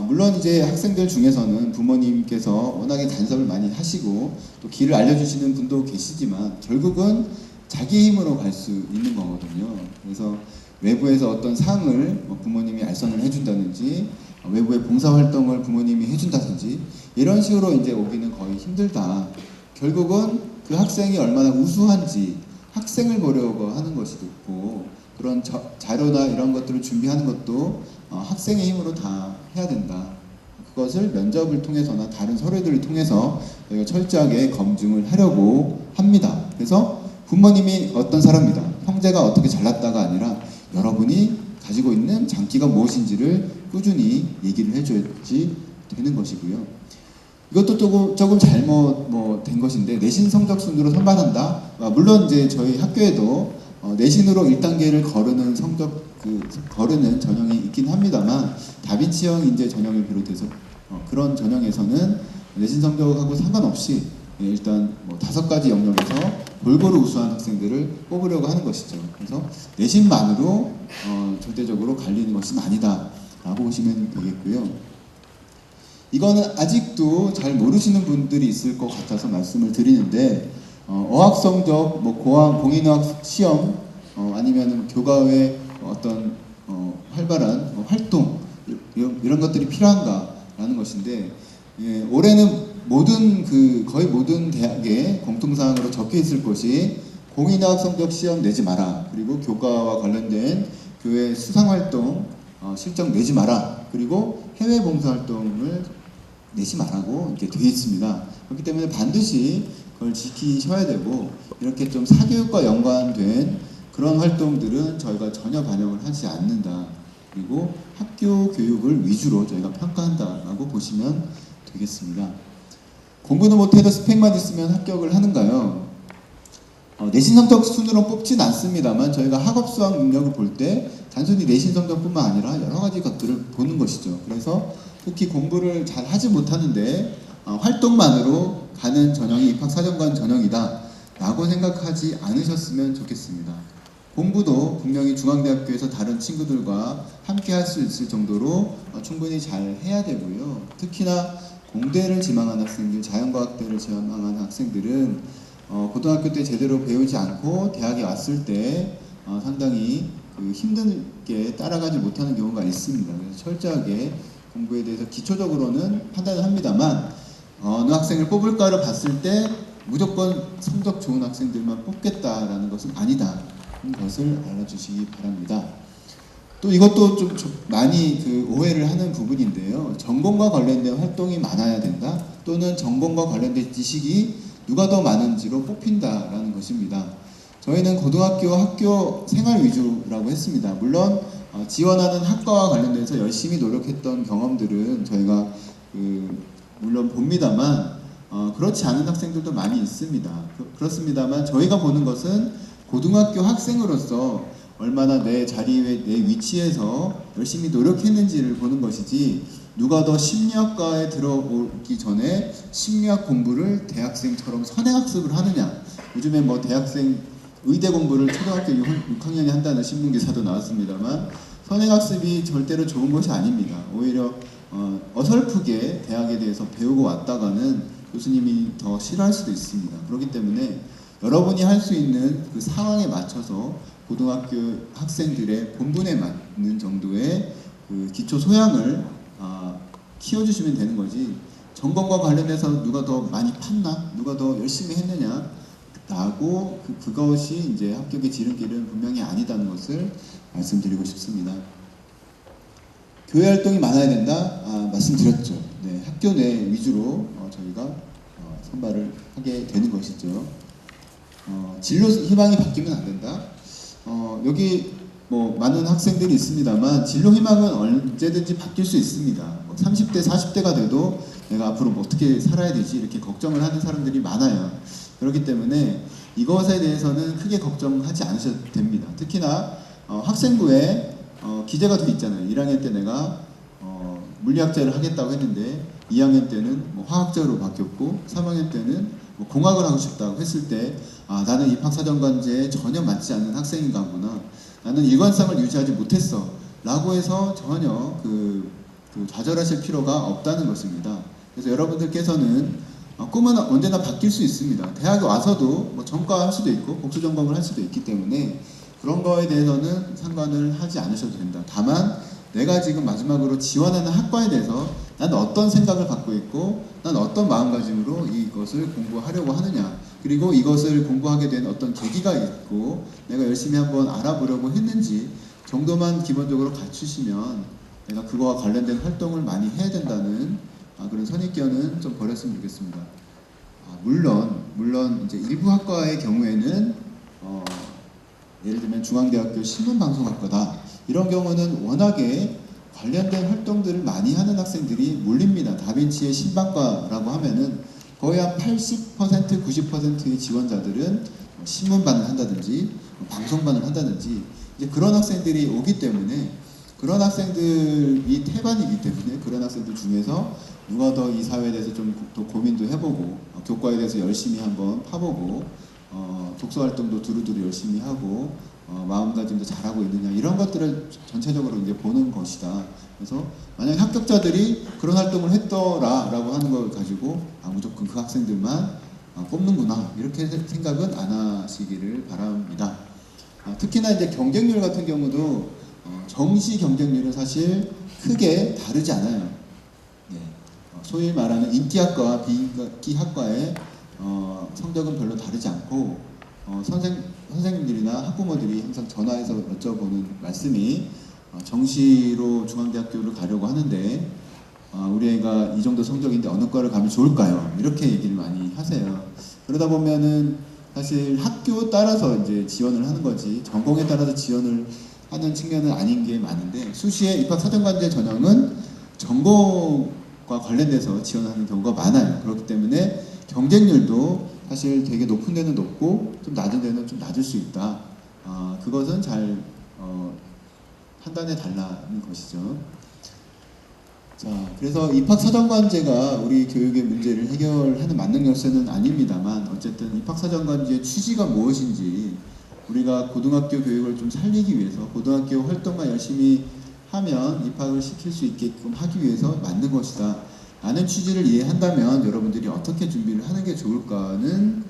물론 이제 학생들 중에서는 부모님께서 워낙에 간섭을 많이 하시고 또 길을 알려주시는 분도 계시지만 결국은 자기 힘으로 갈 수 있는 거거든요. 그래서 외부에서 어떤 상을 부모님이 알선을 해준다든지 외부의 봉사활동을 부모님이 해준다든지 이런 식으로 이제 오기는 거의 힘들다. 결국은 그 학생이 얼마나 우수한지 학생을 보려고 하는 것이 좋고 그런 자료나 이런 것들을 준비하는 것도 학생의 힘으로 다 해야 된다. 그것을 면접을 통해서나 다른 서류들을 통해서 저희가 철저하게 검증을 하려고 합니다. 그래서 부모님이 어떤 사람이다, 형제가 어떻게 잘났다가 아니라 여러분이 가지고 있는 장기가 무엇인지를 꾸준히 얘기를 해줘야지 되는 것이고요. 이것도 조금 잘못 된 것인데 내신 성적 순으로 선발한다. 물론 이제 저희 학교에도 내신으로 1단계를 거르는 거르는 전형이 있긴 합니다만 다빈치형 인재 전형을 비롯해서 그런 전형에서는 내신 성적하고 상관없이 일단 5가지 영역에서 골고루 우수한 학생들을 뽑으려고 하는 것이죠. 그래서 내신만으로 절대적으로 갈리는 것은 아니다 라고 보시면 되겠고요. 이거는 아직도 잘 모르시는 분들이 있을 것 같아서 말씀을 드리는데 어학 성적, 공인어학 시험 아니면 교과의 어떤 활발한 활동 이런 것들이 필요한가라는 것인데 올해는 거의 모든 대학에 공통사항으로 적혀 있을 것이 공인어학 성적 시험 내지 마라. 그리고 교과와 관련된 교회 수상활동 실적 내지 마라. 그리고 해외 봉사활동을 내지 마라고 이렇게 되어 있습니다. 그렇기 때문에 반드시 그걸 지키셔야 되고 이렇게 좀 사교육과 연관된 그런 활동들은 저희가 전혀 반영을 하지 않는다. 그리고 학교 교육을 위주로 저희가 평가한다라고 보시면 되겠습니다. 공부는 못해도 스펙만 있으면 합격을 하는가요? 내신 성적 순으로 뽑진 않습니다만 저희가 학업 수학 능력을 볼 때 단순히 내신 성적뿐만 아니라 여러 가지 것들을 보는 것이죠. 그래서 특히 공부를 잘 하지 못하는데 활동만으로 가는 전형이 입학사정관 전형이다 라고 생각하지 않으셨으면 좋겠습니다. 공부도 분명히 중앙대학교에서 다른 친구들과 함께 할 수 있을 정도로 충분히 잘 해야 되고요. 특히나 공대를 지망한 학생들, 자연과학대를 지망한 학생들은 고등학교 때 제대로 배우지 않고 대학에 왔을 때 상당히 힘들게 따라가지 못하는 경우가 있습니다. 그래서 철저하게 공부에 대해서 기초적으로는 판단을 합니다만 어느 학생을 뽑을까를 봤을 때 무조건 성적 좋은 학생들만 뽑겠다라는 것은 아니다. 것을 알아주시기 바랍니다. 또 이것도 좀 많이 오해를 하는 부분인데요. 전공과 관련된 활동이 많아야 된다. 또는 전공과 관련된 지식이 누가 더 많은지로 뽑힌다라는 것입니다. 저희는 고등학교 학교 생활 위주라고 했습니다. 물론 지원하는 학과와 관련돼서 열심히 노력했던 경험들은 저희가 물론 봅니다만 그렇지 않은 학생들도 많이 있습니다. 그렇습니다만 저희가 보는 것은 고등학교 학생으로서 얼마나 내 자리에 내 위치에서 열심히 노력했는지를 보는 것이지 누가 더 심리학과에 들어오기 전에 심리학 공부를 대학생처럼 선행학습을 하느냐. 요즘에 대학생 의대 공부를 초등학교 6학년이 한다는 신문기사도 나왔습니다만 선행학습이 절대로 좋은 것이 아닙니다. 오히려 어설프게 대학에 대해서 배우고 왔다가는 교수님이 더 싫어할 수도 있습니다. 그렇기 때문에 여러분이 할 수 있는 그 상황에 맞춰서 고등학교 학생들의 본분에 맞는 정도의 기초 소양을 키워주시면 되는 거지 전공과 관련해서 누가 더 많이 팠나? 누가 더 열심히 했느냐? 라고 그것이 이제 합격의 지름길은 분명히 아니다는 것을 말씀드리고 싶습니다. 교회 활동이 많아야 된다? 말씀드렸죠. 네, 학교 내 위주로 저희가 선발을 하게 되는 것이죠. 진로 희망이 바뀌면 안 된다. 여기 많은 학생들이 있습니다만 진로 희망은 언제든지 바뀔 수 있습니다. 30대, 40대가 돼도 내가 앞으로 어떻게 살아야 되지 이렇게 걱정을 하는 사람들이 많아요. 그렇기 때문에 이것에 대해서는 크게 걱정하지 않으셔도 됩니다. 특히나 학생부에 기재가 돼 있잖아요. 1학년 때 내가 물리학자를 하겠다고 했는데 2학년 때는 뭐 화학자로 바뀌었고 3학년 때는 뭐 공학을 하고 싶다고 했을 때 나는 입학사정관제에 전혀 맞지 않는 학생인가 보나, 나는 일관성을 유지하지 못했어 라고 해서 전혀 좌절하실 필요가 없다는 것입니다. 그래서 여러분들께서는 꿈은 언제나 바뀔 수 있습니다. 대학에 와서도 뭐 전과 할 수도 있고 복수 전공을 할 수도 있기 때문에 그런 거에 대해서는 상관을 하지 않으셔도 된다. 다만 내가 지금 마지막으로 지원하는 학과에 대해서 난 어떤 생각을 갖고 있고 난 어떤 마음가짐으로 이것을 공부하려고 하느냐, 그리고 이것을 공부하게 된 어떤 계기가 있고 내가 열심히 한번 알아보려고 했는지 정도만 기본적으로 갖추시면 내가 그거와 관련된 활동을 많이 해야 된다는 그런 선입견은 좀 버렸으면 좋겠습니다. 물론 이제 일부 학과의 경우에는 예를 들면 중앙대학교 신문방송학과다, 이런 경우는 워낙에 관련된 활동들을 많이 하는 학생들이 몰립니다. 다빈치의 신방과라고 하면은 거의 한 80%, 90%의 지원자들은 신문반을 한다든지 방송반을 한다든지 이제 그런 학생들이 오기 때문에, 그런 학생들이 태반이기 때문에 그런 학생들 중에서 누가 더 이 사회에 대해서 좀 더 고민도 해보고 교과에 대해서 열심히 한번 파보고 독서 활동도 두루두루 열심히 하고 마음가짐도 잘하고 있느냐, 이런 것들을 전체적으로 이제 보는 것이다. 그래서 만약 합격자들이 그런 활동을 했더라라고 하는 걸 가지고 무조건 그 학생들만 뽑는구나 이렇게 생각은 안 하시기를 바랍니다. 특히나 이제 경쟁률 같은 경우도 정시 경쟁률은 사실 크게 다르지 않아요. 소위 말하는 인기학과와 비인기학과의 성적은 별로 다르지 않고 선생님들이나 학부모들이 항상 전화해서 여쭤보는 말씀이 정시로 중앙대학교를 가려고 하는데 우리 애가 이 정도 성적인데 어느 과를 가면 좋을까요? 이렇게 얘기를 많이 하세요. 그러다 보면은 사실 학교 따라서 이제 지원을 하는 거지 전공에 따라서 지원을 하는 측면은 아닌 게 많은데, 수시에 입학사정관제 전형은 전공과 관련돼서 지원하는 경우가 많아요. 그렇기 때문에 경쟁률도 사실 되게 높은 데는 높고 좀 낮은 데는 좀 낮을 수 있다. 그것은 잘 판단해 달라는 것이죠. 자, 그래서 입학사정관제가 우리 교육의 문제를 해결하는 만능 열쇠는 아닙니다만, 어쨌든 입학사정관제의 취지가 무엇인지 우리가 고등학교 교육을 좀 살리기 위해서 고등학교 활동만 열심히 하면 입학을 시킬 수 있게끔 하기 위해서 만든 것이다 라는 취지를 이해한다면 여러분들이 어떻게 준비를 하는 게 좋을까는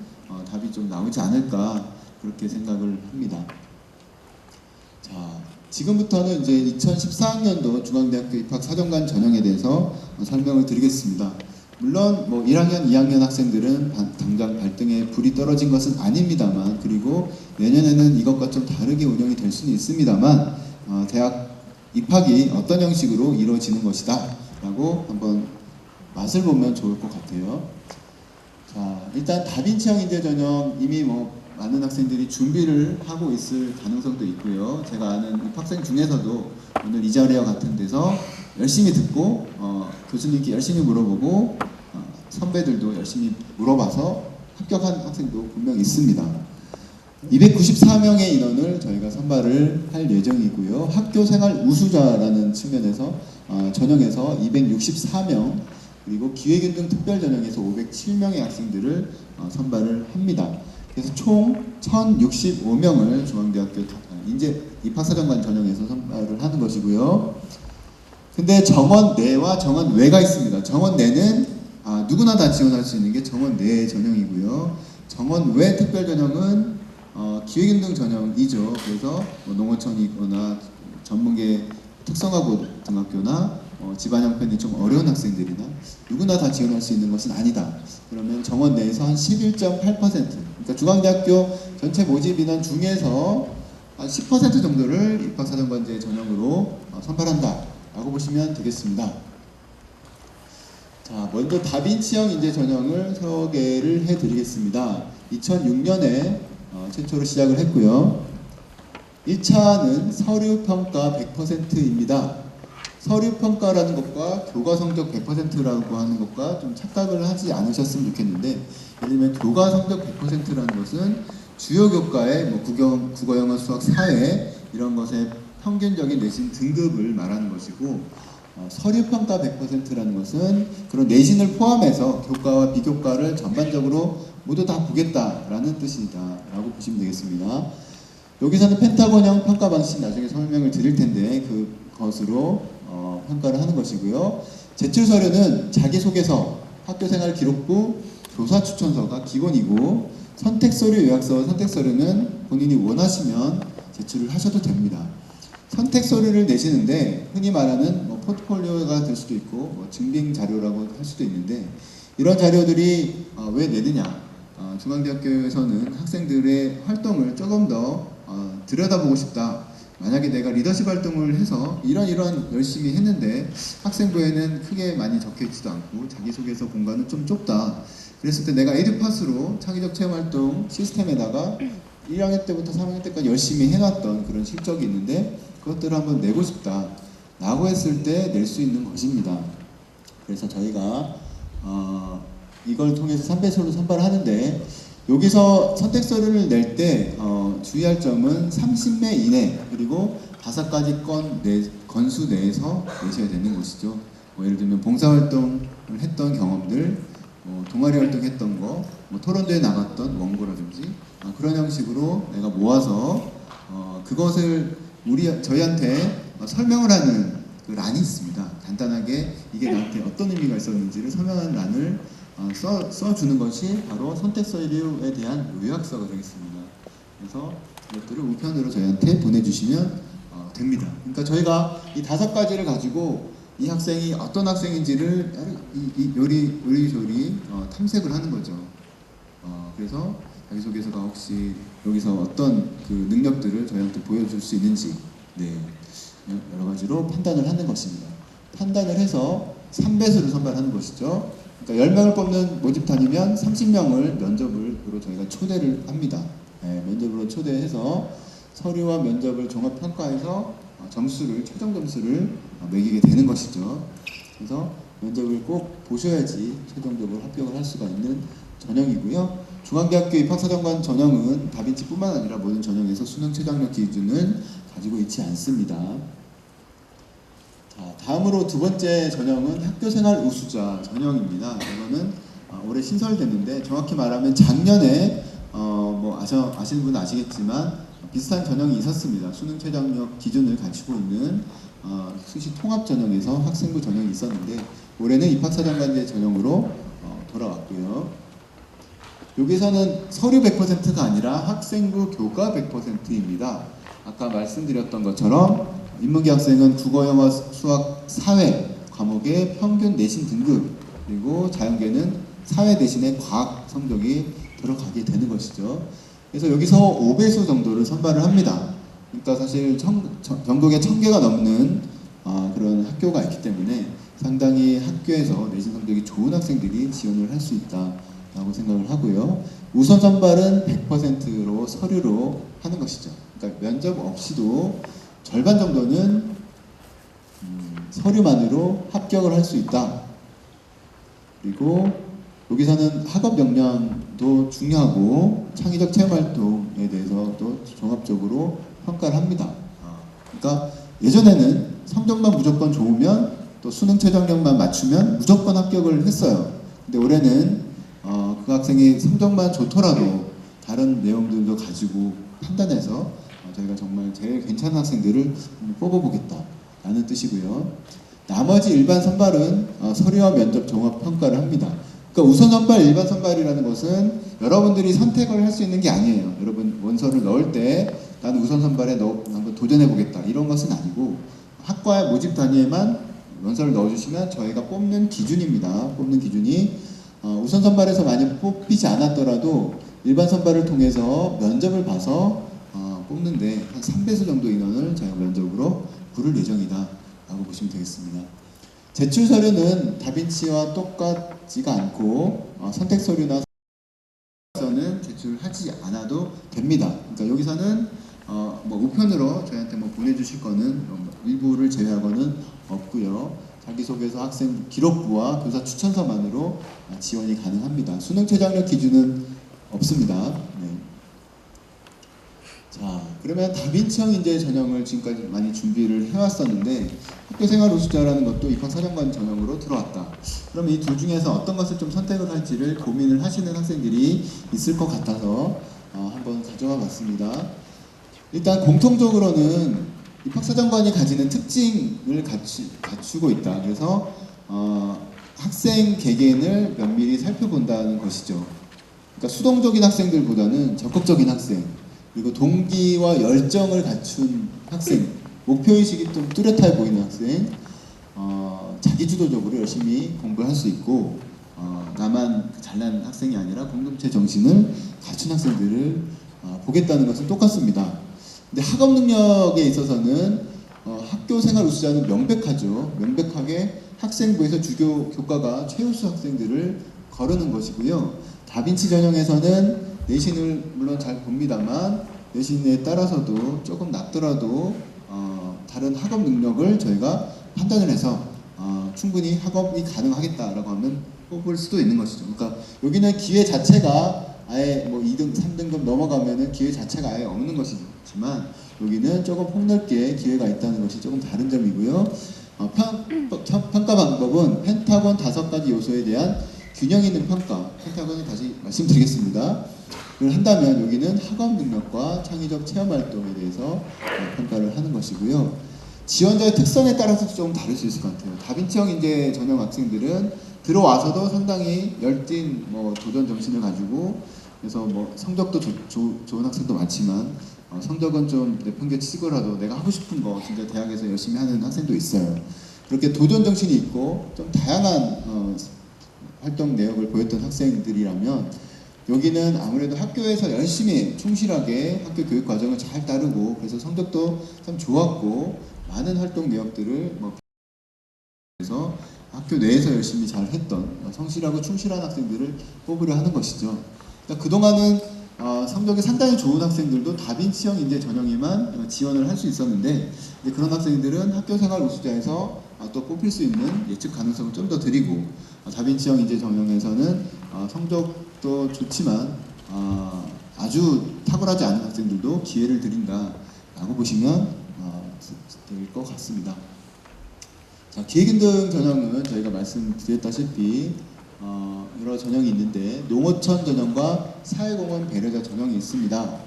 답이 좀 나오지 않을까 그렇게 생각을 합니다. 자, 지금부터는 이제 2014학년도 중앙대학교 입학사정관 전형에 대해서 설명을 드리겠습니다. 물론 뭐 1학년, 2학년 학생들은 당장 발등에 불이 떨어진 것은 아닙니다만, 그리고 내년에는 이것과 좀 다르게 운영이 될 수는 있습니다만 대학 입학이 어떤 형식으로 이루어지는 것이다 라고 한번 맛을 보면 좋을 것 같아요. 자, 일단 다빈치형 인재 전형 이미 뭐 많은 학생들이 준비를 하고 있을 가능성도 있고요. 제가 아는 입학생 중에서도 오늘 이 자리와 같은 데서 열심히 듣고 교수님께 열심히 물어보고 선배들도 열심히 물어봐서 합격한 학생도 분명 있습니다. 294명의 인원을 저희가 선발을 할 예정이고요. 학교생활 우수자라는 측면에서 전형에서 264명, 그리고 기회균등 특별 전형에서 507명의 학생들을 선발을 합니다. 그래서 총 1065명을 중앙대학교 인재 입학사정관 전형에서 선발을 하는 것이고요. 근데 정원 내와 정원 외가 있습니다. 정원 내는 누구나 다 지원할 수 있는 게 정원 내 전형이고요. 정원 외 특별 전형은 기회균등 전형이죠. 그래서 뭐 농어촌이거나 전문계 특성화고등학교나 집안 형편이 좀 어려운 학생들이나 누구나 다 지원할 수 있는 것은 아니다. 그러면 정원 내에서 한 11.8%, 그러니까 중앙대학교 전체 모집 인원 중에서 한 10% 정도를 입학사정관제 전형으로 선발한다 라고 보시면 되겠습니다. 자, 먼저 다빈치형 인재 전형을 소개를 해드리겠습니다. 2006년에 최초로 시작을 했고요. 1차는 서류평가 100%입니다. 서류평가라는 것과 교과성적 100%라고 하는 것과 좀 착각을 하지 않으셨으면 좋겠는데, 예를 들면 교과성적 100%라는 것은 주요 교과의 뭐 국어, 영어, 수학, 사회 이런 것에 평균적인 내신 등급을 말하는 것이고, 서류평가 100%라는 것은 그런 내신을 포함해서 교과와 비교과를 전반적으로 모두 다 보겠다라는 뜻이다라고 보시면 되겠습니다. 여기서는 펜타곤형 평가 방식 나중에 설명을 드릴 텐데 그것으로 평가를 하는 것이고요. 제출 서류는 자기소개서, 학교생활 기록부, 교사 추천서가 기본이고, 선택 서류, 요약서, 선택 서류는 본인이 원하시면 제출을 하셔도 됩니다. 선택 서류를 내시는데 흔히 말하는 포트폴리오가 될 수도 있고 증빙 자료라고 할 수도 있는데, 이런 자료들이 왜 내느냐? 중앙대학교에서는 학생들의 활동을 조금 더 들여다보고 싶다. 만약에 내가 리더십 활동을 해서 이런 열심히 했는데 학생부에는 크게 많이 적혀있지도 않고 자기소개서 공간은 좀 좁다. 그랬을 때 내가 에듀파스로 창의적 체험활동 시스템에다가 1학년 때부터 3학년 때까지 열심히 해놨던 그런 실적이 있는데 그것들을 한번 내고 싶다 라고 했을 때 낼 수 있는 것입니다. 그래서 저희가 이걸 통해서 3배수로 선발을 하는데, 여기서 선택 서류를 낼 때 주의할 점은 30매 이내, 그리고 5가지 건수 내에서 내셔야 되는 것이죠. 예를 들면 봉사활동을 했던 경험들, 동아리 활동했던 거, 토론대회 나갔던 원고라든지 그런 형식으로 내가 모아서 그것을 저희한테 설명을 하는 그 란이 있습니다. 간단하게 이게 나한테 어떤 의미가 있었는지를 설명하는 란을 써주는 것이 바로 선택 서류에 대한 요약서가 되겠습니다. 그래서 이것들을 우편으로 저희한테 보내주시면 됩니다. 그러니까 저희가 이 5가지를 가지고 이 학생이 어떤 학생인지를 요리조리 탐색을 하는 거죠. 그래서 자기소개서가 혹시 여기서 어떤 그 능력들을 저희한테 보여줄 수 있는지, 여러 가지로 판단을 하는 것입니다. 판단을 해서 3배수를 선발하는 것이죠. 그러니까 10명을 뽑는 모집단이면 30명을 면접으로 저희가 초대를 합니다. 면접으로 초대해서 서류와 면접을 종합평가해서 최종 점수를 매기게 되는 것이죠. 그래서 면접을 꼭 보셔야지 최종적으로 합격을 할 수가 있는 전형이고요. 중앙대학교 입학사정관 전형은 다빈치뿐만 아니라 모든 전형에서 수능 최저학력 기준을 가지고 있지 않습니다. 자, 다음으로 두 번째 전형은 학교생활 우수자 전형입니다. 이거는 올해 신설됐는데, 정확히 말하면 작년에 아시는 분은 아시겠지만 비슷한 전형이 있었습니다. 수능 최저학력 기준을 갖추고 있는 수시 통합 전형에서 학생부 전형이 있었는데, 올해는 입학사정관제 전형으로 돌아왔고요. 여기서는 서류 100%가 아니라 학생부 교과 100%입니다. 아까 말씀드렸던 것처럼 인문계 학생은 국어, 영어, 수학, 사회 과목의 평균 내신 등급, 그리고 자연계는 사회 대신에 과학 성적이 들어가게 되는 것이죠. 그래서 여기서 5배수 정도를 선발을 합니다. 그러니까 사실 전국에 1000개가 넘는 그런 학교가 있기 때문에 상당히 학교에서 내신 성적이 좋은 학생들이 지원을 할 수 있다라고 생각을 하고요. 우선 선발은 100%로 서류로 하는 것이죠. 그러니까 면접 없이도 절반 정도는 서류만으로 합격을 할 수 있다. 그리고 여기서는 학업 역량도 중요하고 창의적 체험활동에 대해서도 종합적으로 평가를 합니다. 그러니까 예전에는 성적만 무조건 좋으면 또 수능 최저학력만 맞추면 무조건 합격을 했어요. 근데 올해는 그 학생이 성적만 좋더라도 다른 내용들도 가지고 판단해서 저희가 정말 제일 괜찮은 학생들을 뽑아보겠다라는 뜻이고요. 나머지 일반 선발은 서류와 면접 종합 평가를 합니다. 그러니까 우선 선발, 일반 선발이라는 것은 여러분들이 선택을 할 수 있는 게 아니에요. 여러분 원서를 넣을 때 나는 우선 선발에 한번 도전해보겠다 이런 것은 아니고, 학과의 모집 단위에만 원서를 넣어주시면 저희가 뽑는 기준입니다. 뽑는 기준이 우선 선발에서 만약 뽑히지 않았더라도 일반 선발을 통해서 면접을 봐서 뽑는데 한 3배수 정도 인원을 저희가 면접으로 부를 예정이다 라고 보시면 되겠습니다. 제출 서류는 다빈치와 똑같지가 않고 선택 서류나 서는 제출하지 않아도 됩니다. 그러니까 여기서는 우편으로 저희한테 보내주실 거는 일부를 제외하고는 없고요. 자기소개서, 학생 기록부와 교사 추천서만으로 지원이 가능합니다. 수능 최저학력 기준은 없습니다. 네. 자, 그러면 다빈치형 인재 전형을 지금까지 많이 준비를 해왔었는데 학교생활 우수자라는 것도 입학사정관 전형으로 들어왔다. 그럼 이 둘 중에서 어떤 것을 좀 선택을 할지를 고민을 하시는 학생들이 있을 것 같아서 한번 가져와 봤습니다. 일단 공통적으로는 입학사정관이 가지는 특징을 갖추고 있다. 그래서 학생 개개인을 면밀히 살펴본다는 것이죠. 그러니까 수동적인 학생들보다는 적극적인 학생, 그리고 동기와 열정을 갖춘 학생, 목표의식이 좀 뚜렷해 보이는 학생, 자기주도적으로 열심히 공부할 수 있고 나만 잘난 학생이 아니라 공동체 정신을 갖춘 학생들을 보겠다는 것은 똑같습니다. 근데 학업 능력에 있어서는 학교생활 우수자는 명백하죠. 명백하게 학생부에서 주교 교과가 최우수 학생들을 거르는 것이고요. 다빈치 전형에서는 내신을 물론 잘 봅니다만 내신에 따라서도 조금 낮더라도 다른 학업 능력을 저희가 판단을 해서 충분히 학업이 가능하겠다라고 하면 뽑을 수도 있는 것이죠. 그러니까 여기는 기회 자체가 아예 뭐 2등, 3등급 넘어가면은 기회 자체가 아예 없는 것이지만 여기는 조금 폭넓게 기회가 있다는 것이 조금 다른 점이고요. 평가 방법은 펜타곤 5가지 요소에 대한 균형 있는 평가, 펜타곤을 다시 말씀드리겠습니다. 를 한다면 여기는 학업 능력과 창의적 체험 활동에 대해서 평가를 하는 것이고요. 지원자의 특성에 따라서 좀 다를 수 있을 것 같아요. 다빈치형 인재 전형 학생들은 들어와서도 상당히 열띤 도전 정신을 가지고 그래서 성적도 좋은 학생도 많지만 성적은 좀 내팽개치고라도 내가 하고 싶은 거 진짜 대학에서 열심히 하는 학생도 있어요. 그렇게 도전 정신이 있고 좀 다양한 활동 내역을 보였던 학생들이라면 여기는 아무래도 학교에서 열심히 충실하게 학교 교육 과정을 잘 따르고 그래서 성적도 참 좋았고 많은 활동 내역들을 그래서 학교 내에서 열심히 잘 했던 성실하고 충실한 학생들을 뽑으려 하는 것이죠. 그러니까 그동안은 성적이 상당히 좋은 학생들도 다빈치형 인재 전형에만 지원을 할 수 있었는데 그런 학생들은 학교생활 우수자에서 또 뽑힐 수 있는 예측 가능성을 좀 더 드리고 다빈치형 인재 전형에서는 성적도 좋지만 아주 탁월하지 않은 학생들도 기회를 드린다라고 보시면 될 것 같습니다. 자, 기획인등 전형은 저희가 말씀드렸다시피 여러 전형이 있는데 농어촌 전형과 사회공헌 배려자 전형이 있습니다.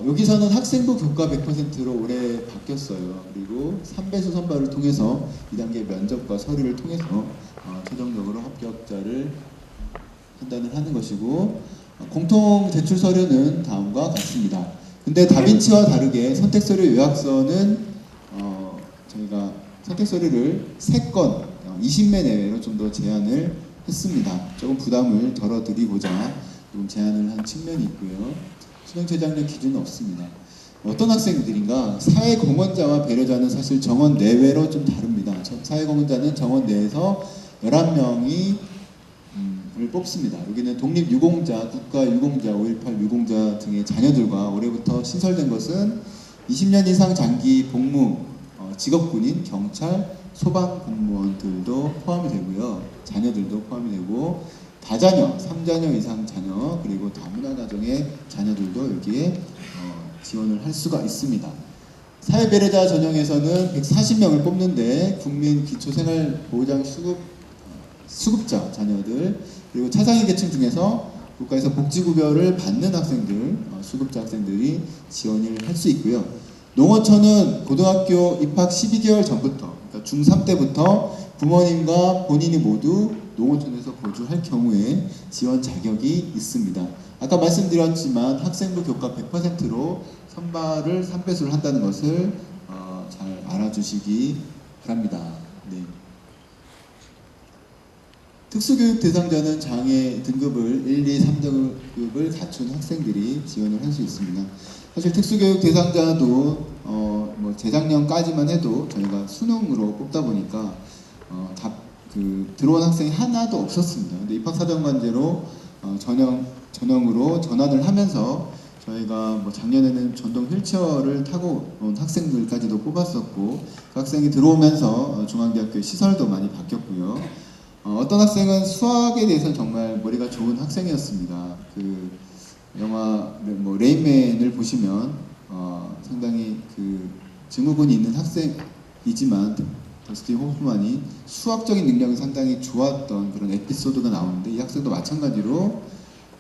여기서는 학생부 교과 100%로 올해 바뀌었어요. 그리고 3배수 선발을 통해서 2단계 면접과 서류를 통해서 최종적으로 합격자를 판단을 하는 것이고 공통 제출 서류는 다음과 같습니다. 근데 다빈치와 다르게 선택 서류 요약서는 저희가 선택 서류를 3건 20매 내외로 좀 더 제한을 했습니다. 조금 부담을 덜어드리고자 조금 제한을 한 측면이 있고요. 수능 최장력 기준은 없습니다. 어떤 학생들인가? 사회공헌자와 배려자는 사실 정원 내외로 좀 다릅니다. 사회공헌자는 정원 내에서 11명이 을 뽑습니다. 여기는 독립유공자, 국가유공자, 5.18 유공자 등의 자녀들과 올해부터 신설된 것은 20년 이상 장기 복무, 직업군인, 경찰, 소방공무원들도 포함이 되고요. 자녀들도 포함이 되고 다자녀, 3자녀 이상 자녀, 그리고 다문화 가정의 자녀들도 여기에 지원을 할 수가 있습니다. 사회배려자 전형에서는 140명을 뽑는데 국민 기초생활보장 수급자 자녀들 그리고 차상위 계층 중에서 국가에서 복지구별을 받는 학생들, 수급자 학생들이 지원을 할 수 있고요. 농어촌은 고등학교 입학 12개월 전부터, 그러니까 중3 때부터 부모님과 본인이 모두 농어촌에서 거주할 경우에 지원 자격이 있습니다. 아까 말씀드렸지만 학생부 교과 100%로 선발을 3배수를 한다는 것을 잘 알아주시기 바랍니다. 네. 특수교육 대상자는 장애 등급을 1, 2, 3등급을 갖춘 학생들이 지원을 할 수 있습니다. 사실 특수교육 대상자도 재작년까지만 해도 저희가 수능으로 뽑다 보니까 들어온 학생이 하나도 없었습니다. 근데 입학사정관제로 전형으로 전환을 하면서 저희가 작년에는 전동 휠체어를 타고 온 학생들까지도 뽑았었고 그 학생이 들어오면서 중앙대학교의 시설도 많이 바뀌었고요. 어떤 학생은 수학에 대해서는 정말 머리가 좋은 학생이었습니다. 영화 뭐 레인맨을 보시면 상당히 그 증후군이 있는 학생이지만 더스틴 호프만이 수학적인 능력이 상당히 좋았던 그런 에피소드가 나오는데, 이 학생도 마찬가지로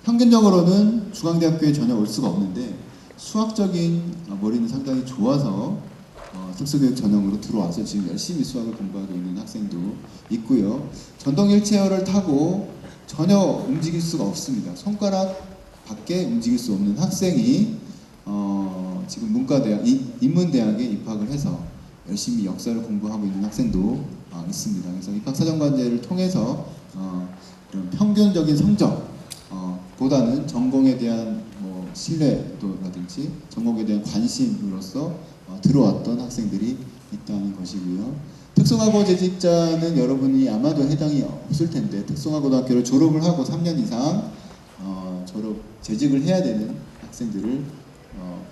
평균적으로는 중앙대학교에 전혀 올 수가 없는데 수학적인 머리는 상당히 좋아서 특수교육 전형으로 들어와서 지금 열심히 수학을 공부하고 있는 학생도 있고요. 전동 휠체어를 타고 전혀 움직일 수가 없습니다. 손가락 밖에 움직일 수 없는 학생이 지금 문과대학, 인문대학에 입학을 해서 열심히 역사를 공부하고 있는 학생도 있습니다. 그래서 입학사정관제를 통해서 이런 평균적인 성적 보다는 전공에 대한 뭐 신뢰도라든지 전공에 대한 관심으로서 들어왔던 학생들이 있다는 것이고요. 특성화고 재직자는 여러분이 아마도 해당이 없을 텐데, 특성화고등학교를 졸업을 하고 3년 이상 졸업 재직을 해야 되는 학생들을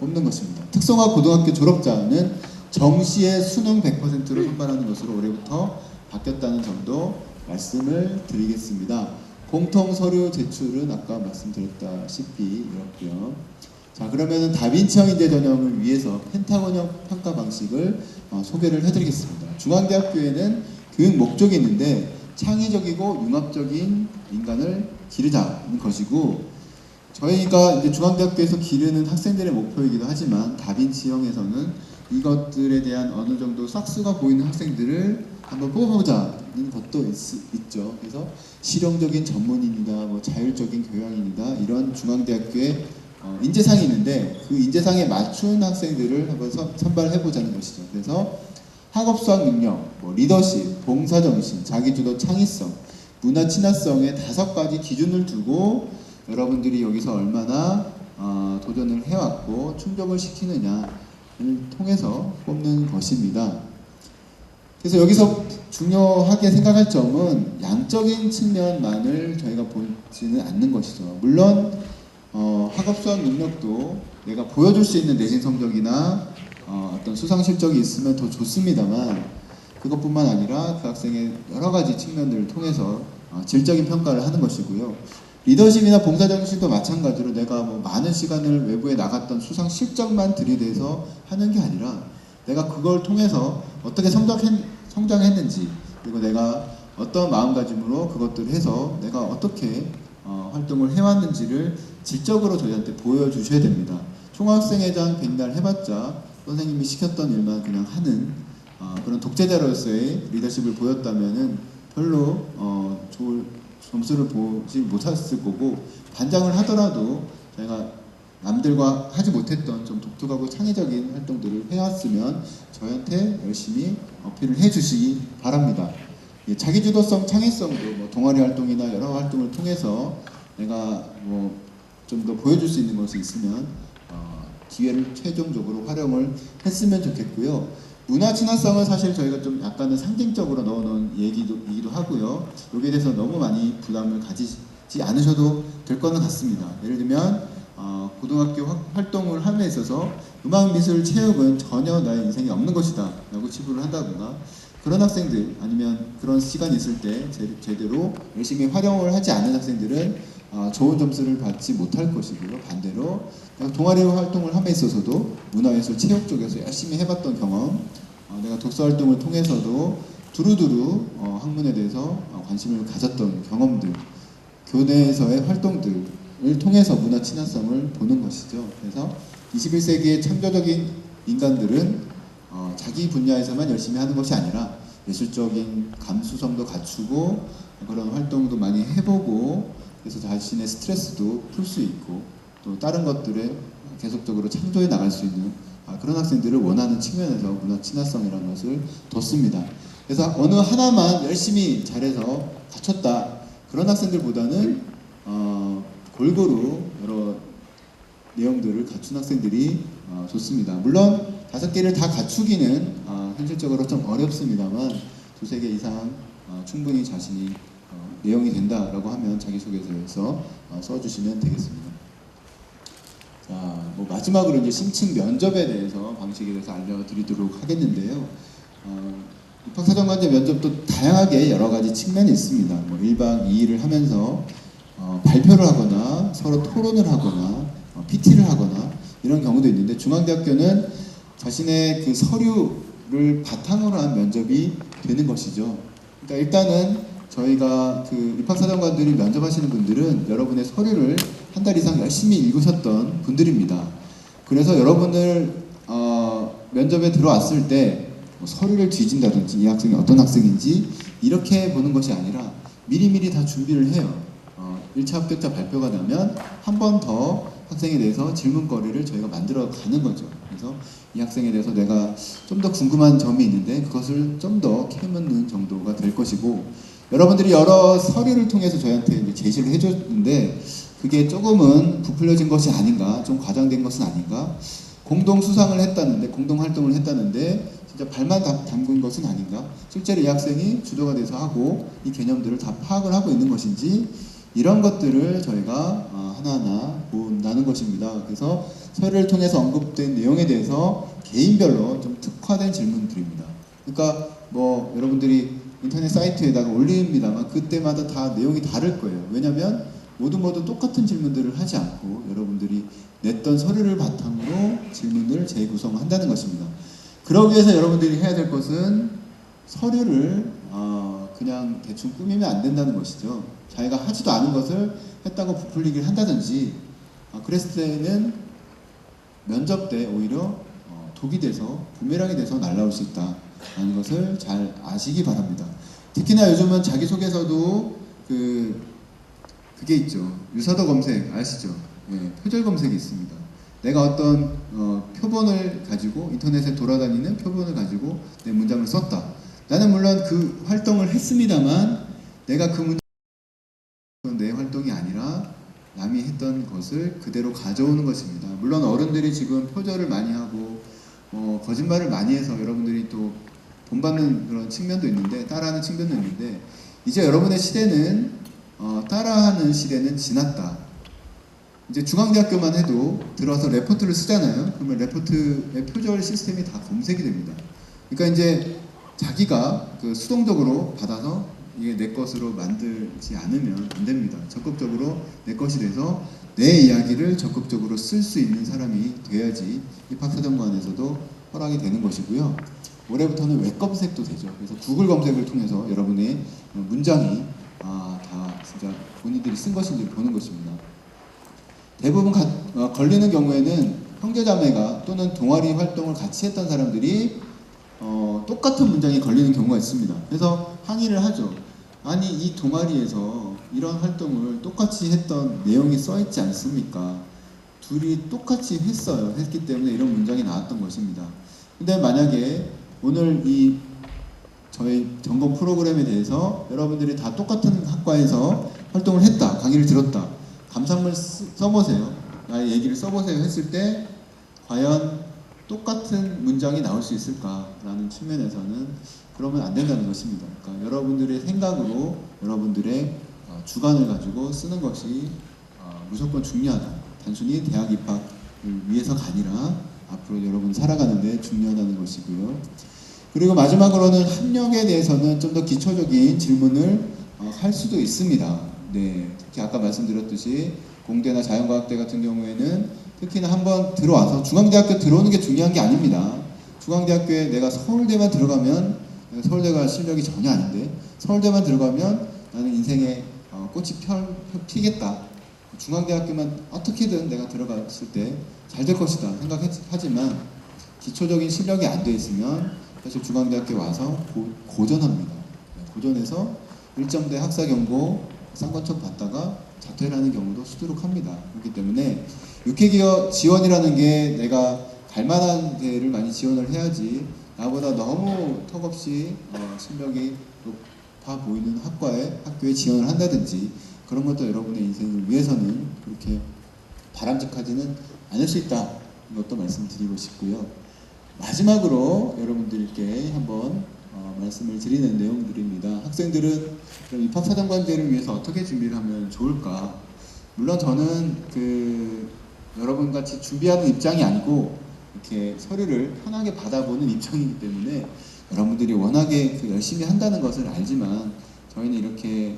뽑는 것입니다. 특성화고등학교 졸업자는 정시에 수능 100%를 선발하는 것으로 올해부터 바뀌었다는 점도 말씀을 드리겠습니다. 공통 서류 제출은 아까 말씀드렸다시피 이렇고요. 자, 그러면은 다빈치형 인재 전형을 위해서 펜타곤형 평가 방식을 소개를 해드리겠습니다. 중앙대학교에는 교육 목적이 있는데 창의적이고 융합적인 인간을 기르자는 것이고, 저희가 이제 중앙대학교에서 기르는 학생들의 목표이기도 하지만 다빈치형에서는 이것들에 대한 어느 정도 싹수가 보이는 학생들을 한번 뽑아보자는 것도 있죠. 그래서 실용적인 전문인이다, 뭐 자율적인 교양인이다, 이런 중앙대학교의 인재상이 있는데 그 인재상에 맞춘 학생들을 한번 선발해보자는 것이죠. 그래서 학업수학 능력, 뭐 리더십, 봉사정신, 자기주도 창의성, 문화 친화성의 5가지 기준을 두고 여러분들이 여기서 얼마나 도전을 해왔고 충족을 시키느냐를 통해서 뽑는 것입니다. 그래서 여기서 중요하게 생각할 점은 양적인 측면만을 저희가 보지는 않는 것이죠. 물론 학업수학 능력도 내가 보여줄 수 있는 내신 성적이나 어떤 수상 실적이 있으면 더 좋습니다만, 그것뿐만 아니라 그 학생의 여러 가지 측면들을 통해서 질적인 평가를 하는 것이고요. 리더십이나 봉사정신도 마찬가지로 내가 뭐 많은 시간을 외부에 나갔던 수상 실적만 들이대서 하는 게 아니라 내가 그걸 통해서 어떻게 성장했는지, 그리고 내가 어떤 마음가짐으로 그것들을 해서 내가 어떻게 활동을 해왔는지를 질적으로 저희한테 보여주셔야 됩니다. 총학생회장 백날 해봤자 선생님이 시켰던 일만 그냥 하는 그런 독재자로서의 리더십을 보였다면은 별로 좋은 점수를 보지 못했을 거고, 반장을 하더라도 제가 남들과 하지 못했던 좀 독특하고 창의적인 활동들을 해왔으면 저한테 열심히 어필을 해주시기 바랍니다. 자기주도성, 창의성도 뭐 동아리 활동이나 여러 활동을 통해서 내가 뭐 좀 더 보여줄 수 있는 것이 있으면 기회를 최종적으로 활용을 했으면 좋겠고요. 문화 친화성은 사실 저희가 좀 약간은 상징적으로 넣어놓은 얘기이기도 하고요. 여기에 대해서 너무 많이 부담을 가지지 않으셔도 될 거는 같습니다. 예를 들면 고등학교 활동을 함에 있어서 음악, 미술, 체육은 전혀 나의 인생이 없는 것이다 라고 치부를 한다든가, 그런 학생들, 아니면 그런 시간이 있을 때 제대로 열심히 활용을 하지 않는 학생들은 좋은 점수를 받지 못할 것이고요. 반대로 동아리 활동을 함에 있어서도 문화예술, 체육 쪽에서 열심히 해봤던 경험, 내가 독서 활동을 통해서도 두루두루 학문에 대해서 관심을 가졌던 경험들, 교내에서의 활동들을 통해서 문화 친화성을 보는 것이죠. 그래서 21세기의 창조적인 인간들은 자기 분야에서만 열심히 하는 것이 아니라 예술적인 감수성도 갖추고 그런 활동도 많이 해보고, 그래서 자신의 스트레스도 풀 수 있고 또 다른 것들에 계속적으로 창조해 나갈 수 있는 그런 학생들을 원하는 측면에서 문화 친화성이라는 것을 뒀습니다. 그래서 어느 하나만 열심히 잘해서 갖췄다, 그런 학생들보다는 골고루 여러 내용들을 갖춘 학생들이 좋습니다. 물론 5개를 다 갖추기는 현실적으로 좀 어렵습니다만 2-3개 이상 충분히 자신이 내용이 된다라고 하면 자기소개서에서 써주시면 되겠습니다. 자, 뭐 마지막으로 이제 심층 면접에 대해서 방식에 대해서 알려드리도록 하겠는데요. 입학사정관제 면접도 다양하게 여러 가지 측면이 있습니다. 뭐 1박 2일을 하면서 발표를 하거나 서로 토론을 하거나 PT를 하거나 이런 경우도 있는데 중앙대학교는 자신의 그 서류를 바탕으로 한 면접이 되는 것이죠. 그러니까 일단은 저희가 그 입학사정관들이 면접하시는 분들은 여러분의 서류를 한 달 이상 열심히 읽으셨던 분들입니다. 그래서 여러분을 면접에 들어왔을 때뭐 서류를 뒤진다든지 이 학생이 어떤 학생인지 이렇게 보는 것이 아니라 미리미리 다 준비를 해요. 1차 합격자 발표가 나면 한 번 더 학생에 대해서 질문거리를 저희가 만들어 가는 거죠. 그래서 이 학생에 대해서 내가 좀 더 궁금한 점이 있는데 그것을 좀 더 캐묻는 정도가 될 것이고, 여러분들이 여러 서류를 통해서 저희한테 이제 제시를 해줬는데 그게 조금은 부풀려진 것이 아닌가, 좀 과장된 것은 아닌가, 공동 수상을 했다는데, 공동 활동을 했다는데 진짜 발만 담근 것은 아닌가, 실제로 이 학생이 주도가 돼서 하고 이 개념들을 다 파악을 하고 있는 것인지, 이런 것들을 저희가 하나하나 본다는 것입니다. 그래서 서류를 통해서 언급된 내용에 대해서 개인별로 좀 특화된 질문들입니다. 그러니까 뭐 여러분들이 인터넷 사이트에다가 올립니다만 그때마다 다 내용이 다를 거예요. 왜냐하면 모두 똑같은 질문들을 하지 않고 여러분들이 냈던 서류를 바탕으로 질문을 재구성한다는 것입니다. 그러기 위해서 여러분들이 해야 될 것은 서류를 그냥 대충 꾸미면 안 된다는 것이죠. 자기가 하지도 않은 것을 했다고 부풀리기를 한다든지 그랬을 때는 면접 때 오히려 독이 돼서 부메랑이 돼서 날아올 수 있다는 것을 잘 아시기 바랍니다. 특히나 요즘은 자기소개서도 그게 있죠. 유사도 검색 아시죠? 네, 표절 검색이 있습니다. 내가 어떤 표본을 가지고 인터넷에 돌아다니는 표본을 가지고 내 문장을 썼다. 나는 물론 그 활동을 했습니다만 내가 그 문장 내 활동이 아니라 남이 했던 것을 그대로 가져오는 것입니다. 물론 어른들이 지금 표절을 많이 하고 거짓말을 많이 해서 여러분들이 또 본받는 그런 측면도 있는데, 따라하는 측면도 있는데, 이제 여러분의 시대는 따라하는 시대는 지났다. 이제 중앙대학교만 해도 들어와서 레포트를 쓰잖아요. 그러면 레포트의 표절 시스템이 다 검색이 됩니다. 그러니까 이제 자기가 그 수동적으로 받아서 이게 내 것으로 만들지 않으면 안 됩니다. 적극적으로 내 것이 돼서 내 이야기를 적극적으로 쓸 수 있는 사람이 돼야지 입학사정관에서도 허락이 되는 것이고요. 올해부터는 웹 검색도 되죠. 그래서 구글 검색을 통해서 여러분의 문장이 다 진짜 본인들이 쓴 것인지 보는 것입니다. 대부분 걸리는 경우에는 형제자매가 또는 동아리 활동을 같이 했던 사람들이 똑같은 문장이 걸리는 경우가 있습니다. 그래서 항의를 하죠. 아니 이 동아리에서 이런 활동을 똑같이 했던 내용이 써있지 않습니까? 둘이 똑같이 했기 때문에 이런 문장이 나왔던 것입니다. 근데 만약에 오늘 이 저희 전공 프로그램에 대해서 여러분들이 다 똑같은 학과에서 활동을 했다, 강의를 들었다, 감상문 써보세요, 나의 얘기를 써보세요 했을 때 과연 똑같은 문장이 나올 수 있을까라는 측면에서는 그러면 안 된다는 것입니다. 그러니까 여러분들의 생각으로 여러분들의 주관을 가지고 쓰는 것이 무조건 중요하다. 단순히 대학 입학을 위해서가 아니라 앞으로 여러분 살아가는데 중요하다는 것이고요. 그리고 마지막으로는 학력에 대해서는 좀 더 기초적인 질문을 할 수도 있습니다. 네, 특히 아까 말씀드렸듯이 공대나 자연과학대 같은 경우에는 특히나 한번 들어와서 중앙대학교 들어오는 게 중요한 게 아닙니다. 중앙대학교에 내가 서울대만 들어가면 서울대가 실력이 전혀 아닌데 서울대만 들어가면 나는 인생에 꽃이 피겠다. 중앙대학교만 어떻게든 내가 들어갔을 때 잘 될 것이다 생각하지만 기초적인 실력이 안 돼 있으면 사실 중앙대학교에 와서 고전합니다. 고전해서 1점대 학사경고 쌍권첩 받다가 자퇴를 하는 경우도 수두룩합니다. 그렇기 때문에 육회기업 지원이라는 게 내가 갈만한 데를 많이 지원을 해야지 나보다 너무 턱없이 실력이 높아 보이는 학교에 지원을 한다든지 그런 것도 여러분의 인생을 위해서는 그렇게 바람직하지는 않을 수 있다. 이것도 말씀드리고 싶고요. 마지막으로 여러분들께 한번 말씀을 드리는 내용들입니다. 학생들은 입학사정관제를 위해서 어떻게 준비를 하면 좋을까? 물론 저는 여러분 같이 준비하는 입장이 아니고 이렇게 서류를 편하게 받아보는 입장이기 때문에 여러분들이 워낙에 열심히 한다는 것을 알지만 저희는 이렇게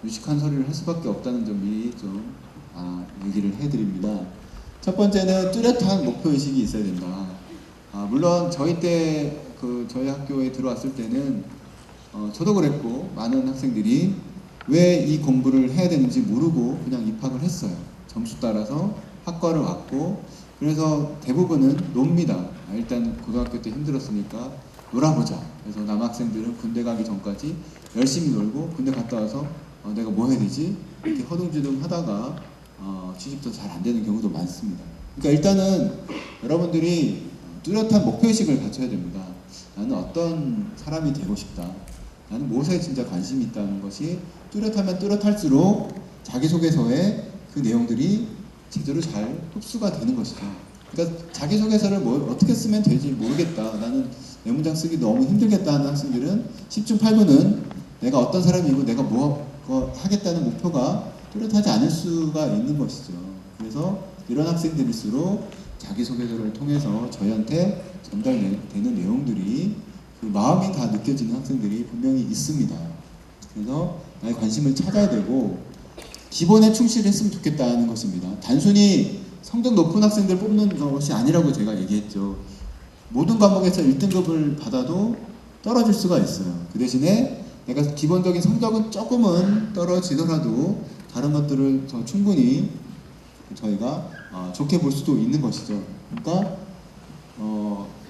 유식한 서류를 할 수밖에 없다는 점이 좀 얘기를 해드립니다. 첫 번째는 뚜렷한 목표의식이 있어야 된다. 물론 저희 때 저희 학교에 들어왔을 때는 저도 그랬고 많은 학생들이 왜 이 공부를 해야 되는지 모르고 그냥 입학을 했어요. 점수 따라서 학과를 왔고, 그래서 대부분은 놉니다. 일단 고등학교 때 힘들었으니까 놀아보자. 그래서 남학생들은 군대 가기 전까지 열심히 놀고, 군대 갔다 와서 내가 뭐 해야 되지? 이렇게 허둥지둥 하다가 취직도 잘 안 되는 경우도 많습니다. 그러니까 일단은 여러분들이 뚜렷한 목표의식을 갖춰야 됩니다. 나는 어떤 사람이 되고 싶다. 나는 무엇에 진짜 관심이 있다는 것이 뚜렷하면 뚜렷할수록 자기소개서에 그 내용들이 제대로 잘 흡수가 되는 것이죠. 그러니까 자기소개서를 어떻게 쓰면 될지 모르겠다. 나는 내 문장 쓰기 너무 힘들겠다 하는 학생들은 10중 8구는 내가 어떤 사람이고 내가 뭐 하겠다는 목표가 뚜렷하지 않을 수가 있는 것이죠. 그래서 이런 학생들일수록 자기소개서를 통해서 저희한테 전달되는 내용들이 그 마음이 다 느껴지는 학생들이 분명히 있습니다. 그래서 나의 관심을 찾아야 되고 기본에 충실했으면 좋겠다는 것입니다. 단순히 성적 높은 학생들 뽑는 것이 아니라고 제가 얘기했죠. 모든 과목에서 1등급을 받아도 떨어질 수가 있어요. 그 대신에 내가 기본적인 성적은 조금은 떨어지더라도 다른 것들을 더 충분히 저희가 좋게 볼 수도 있는 것이죠. 그러니까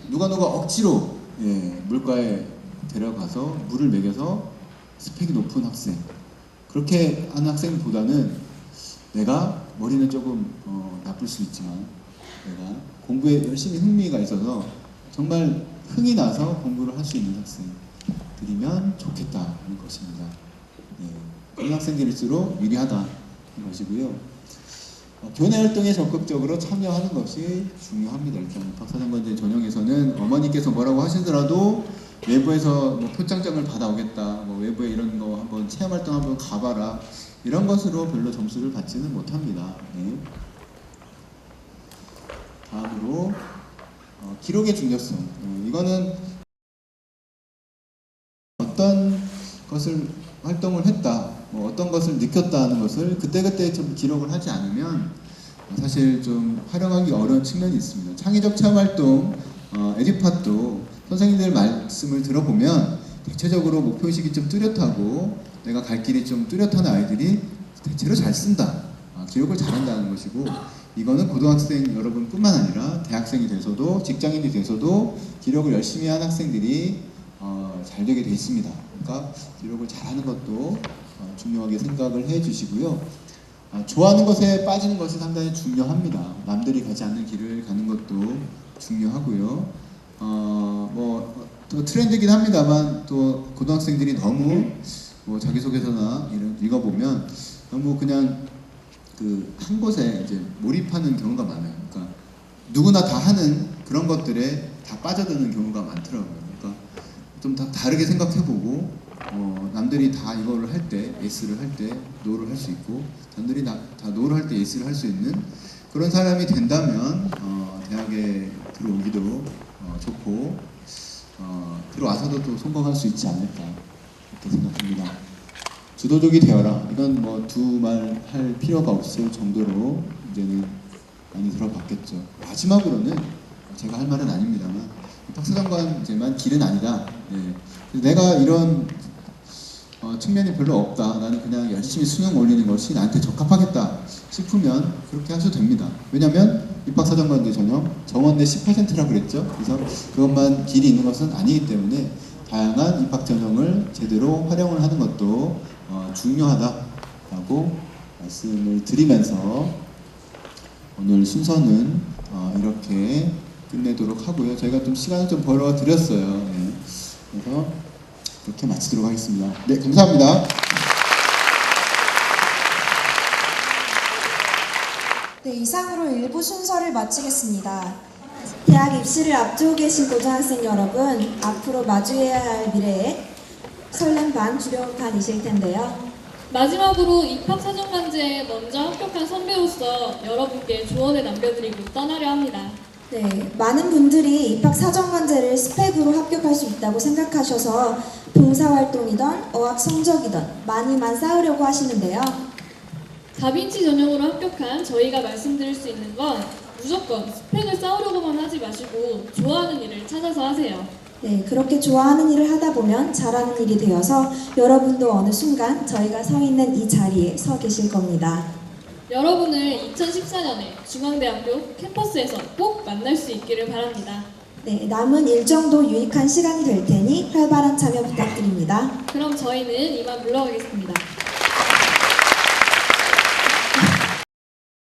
누가 억지로 물가에 데려가서 물을 먹여서 스펙이 높은 학생, 그렇게 하는 학생보다는 내가 머리는 조금 나쁠 수 있지만 내가 공부에 열심히 흥미가 있어서 정말 흥이 나서 공부를 할 수 있는 학생들이면 좋겠다는 것입니다. 그런 학생들일수록 유리하다는 것이고요. 교내 활동에 적극적으로 참여하는 것이 중요합니다. 일단 박사장관제 전형에서는 어머니께서 뭐라고 하시더라도 외부에서 뭐 표창장을 받아오겠다, 뭐 외부에 이런 거 한번 체험 활동 한번 가봐라, 이런 것으로 별로 점수를 받지는 못합니다. 다음으로 기록의 중요성. 이거는 어떤 것을 활동을 했다, 어떤 것을 느꼈다 하는 것을 그때그때 좀 기록을 하지 않으면 사실 좀 활용하기 어려운 측면이 있습니다. 창의적 체험활동, 에듀팟도 선생님들 말씀을 들어보면 대체적으로 목표의식이 좀 뚜렷하고 내가 갈 길이 좀 뚜렷한 아이들이 대체로 잘 쓴다, 기록을 잘한다는 것이고, 이거는 고등학생 여러분뿐만 아니라 대학생이 돼서도 직장인이 돼서도 기록을 열심히 한 학생들이 잘 되게 돼 있습니다. 그러니까 기록을 잘하는 것도 중요하게 생각을 해 주시고요. 좋아하는 것에 빠지는 것이 상당히 중요합니다. 남들이 가지 않는 길을 가는 것도 중요하고요. 또 트렌드긴 합니다만 또 고등학생들이 너무 자기소개서나 이런 읽어보면 너무 그냥 한 곳에 이제 몰입하는 경우가 많아요. 그러니까 누구나 다 하는 그런 것들에 다 빠져드는 경우가 많더라고요. 그러니까 좀 다 다르게 생각해보고 남들이 다 이거를 할 때 예스를 할 때 노를 할 수 있고, 남들이 다 노를 할 때 예스를 할 수 있는 그런 사람이 된다면 대학에 들어오기도 좋고 들어와서도 또 성공할 수 있지 않을까 이렇게 생각합니다. 주도적이 되어라. 이건 두말 할 필요가 없을 정도로 이제는 많이 들어봤겠죠. 마지막으로는 제가 할 말은 아닙니다만 박사장관제만 길은 아니다. 내가 이런 측면이 별로 없다, 나는 그냥 열심히 수능 올리는 것이 나한테 적합하겠다 싶으면 그렇게 하셔도 됩니다. 왜냐하면 입학사정관제 전형 정원내 10%라고 그랬죠. 그래서 그것만 길이 있는 것은 아니기 때문에 다양한 입학 전형을 제대로 활용을 하는 것도 중요하다라고 말씀을 드리면서 오늘 순서는 이렇게 끝내도록 하고요. 저희가 좀 시간을 좀 벌어 드렸어요. 그래서 이렇게 마치도록 하겠습니다. 네, 감사합니다. 네, 이상으로 1부 순서를 마치겠습니다. 대학 입시를 앞두고 계신 고등학생 여러분, 앞으로 마주해야 할 미래에 설렘 반, 두려움 반이실 텐데요. 마지막으로 입학사정관제에 먼저 합격한 선배로서 여러분께 조언을 남겨드리고 떠나려 합니다. 네, 많은 분들이 입학사정관제를 스펙으로 합격할 수 있다고 생각하셔서 봉사활동이든 어학 성적이든 많이만 쌓으려고 하시는데요. 다빈치 전형으로 합격한 저희가 말씀드릴 수 있는 건 무조건 스펙을 쌓으려고만 하지 마시고 좋아하는 일을 찾아서 하세요. 네, 그렇게 좋아하는 일을 하다 보면 잘하는 일이 되어서 여러분도 어느 순간 저희가 서 있는 이 자리에 서 계실 겁니다. 여러분을 2014년에 중앙대학교 캠퍼스에서 꼭 만날 수 있기를 바랍니다. 네, 남은 일정도 유익한 시간이 될 테니 활발한 참여 부탁드립니다. 그럼 저희는 이만 물러가겠습니다.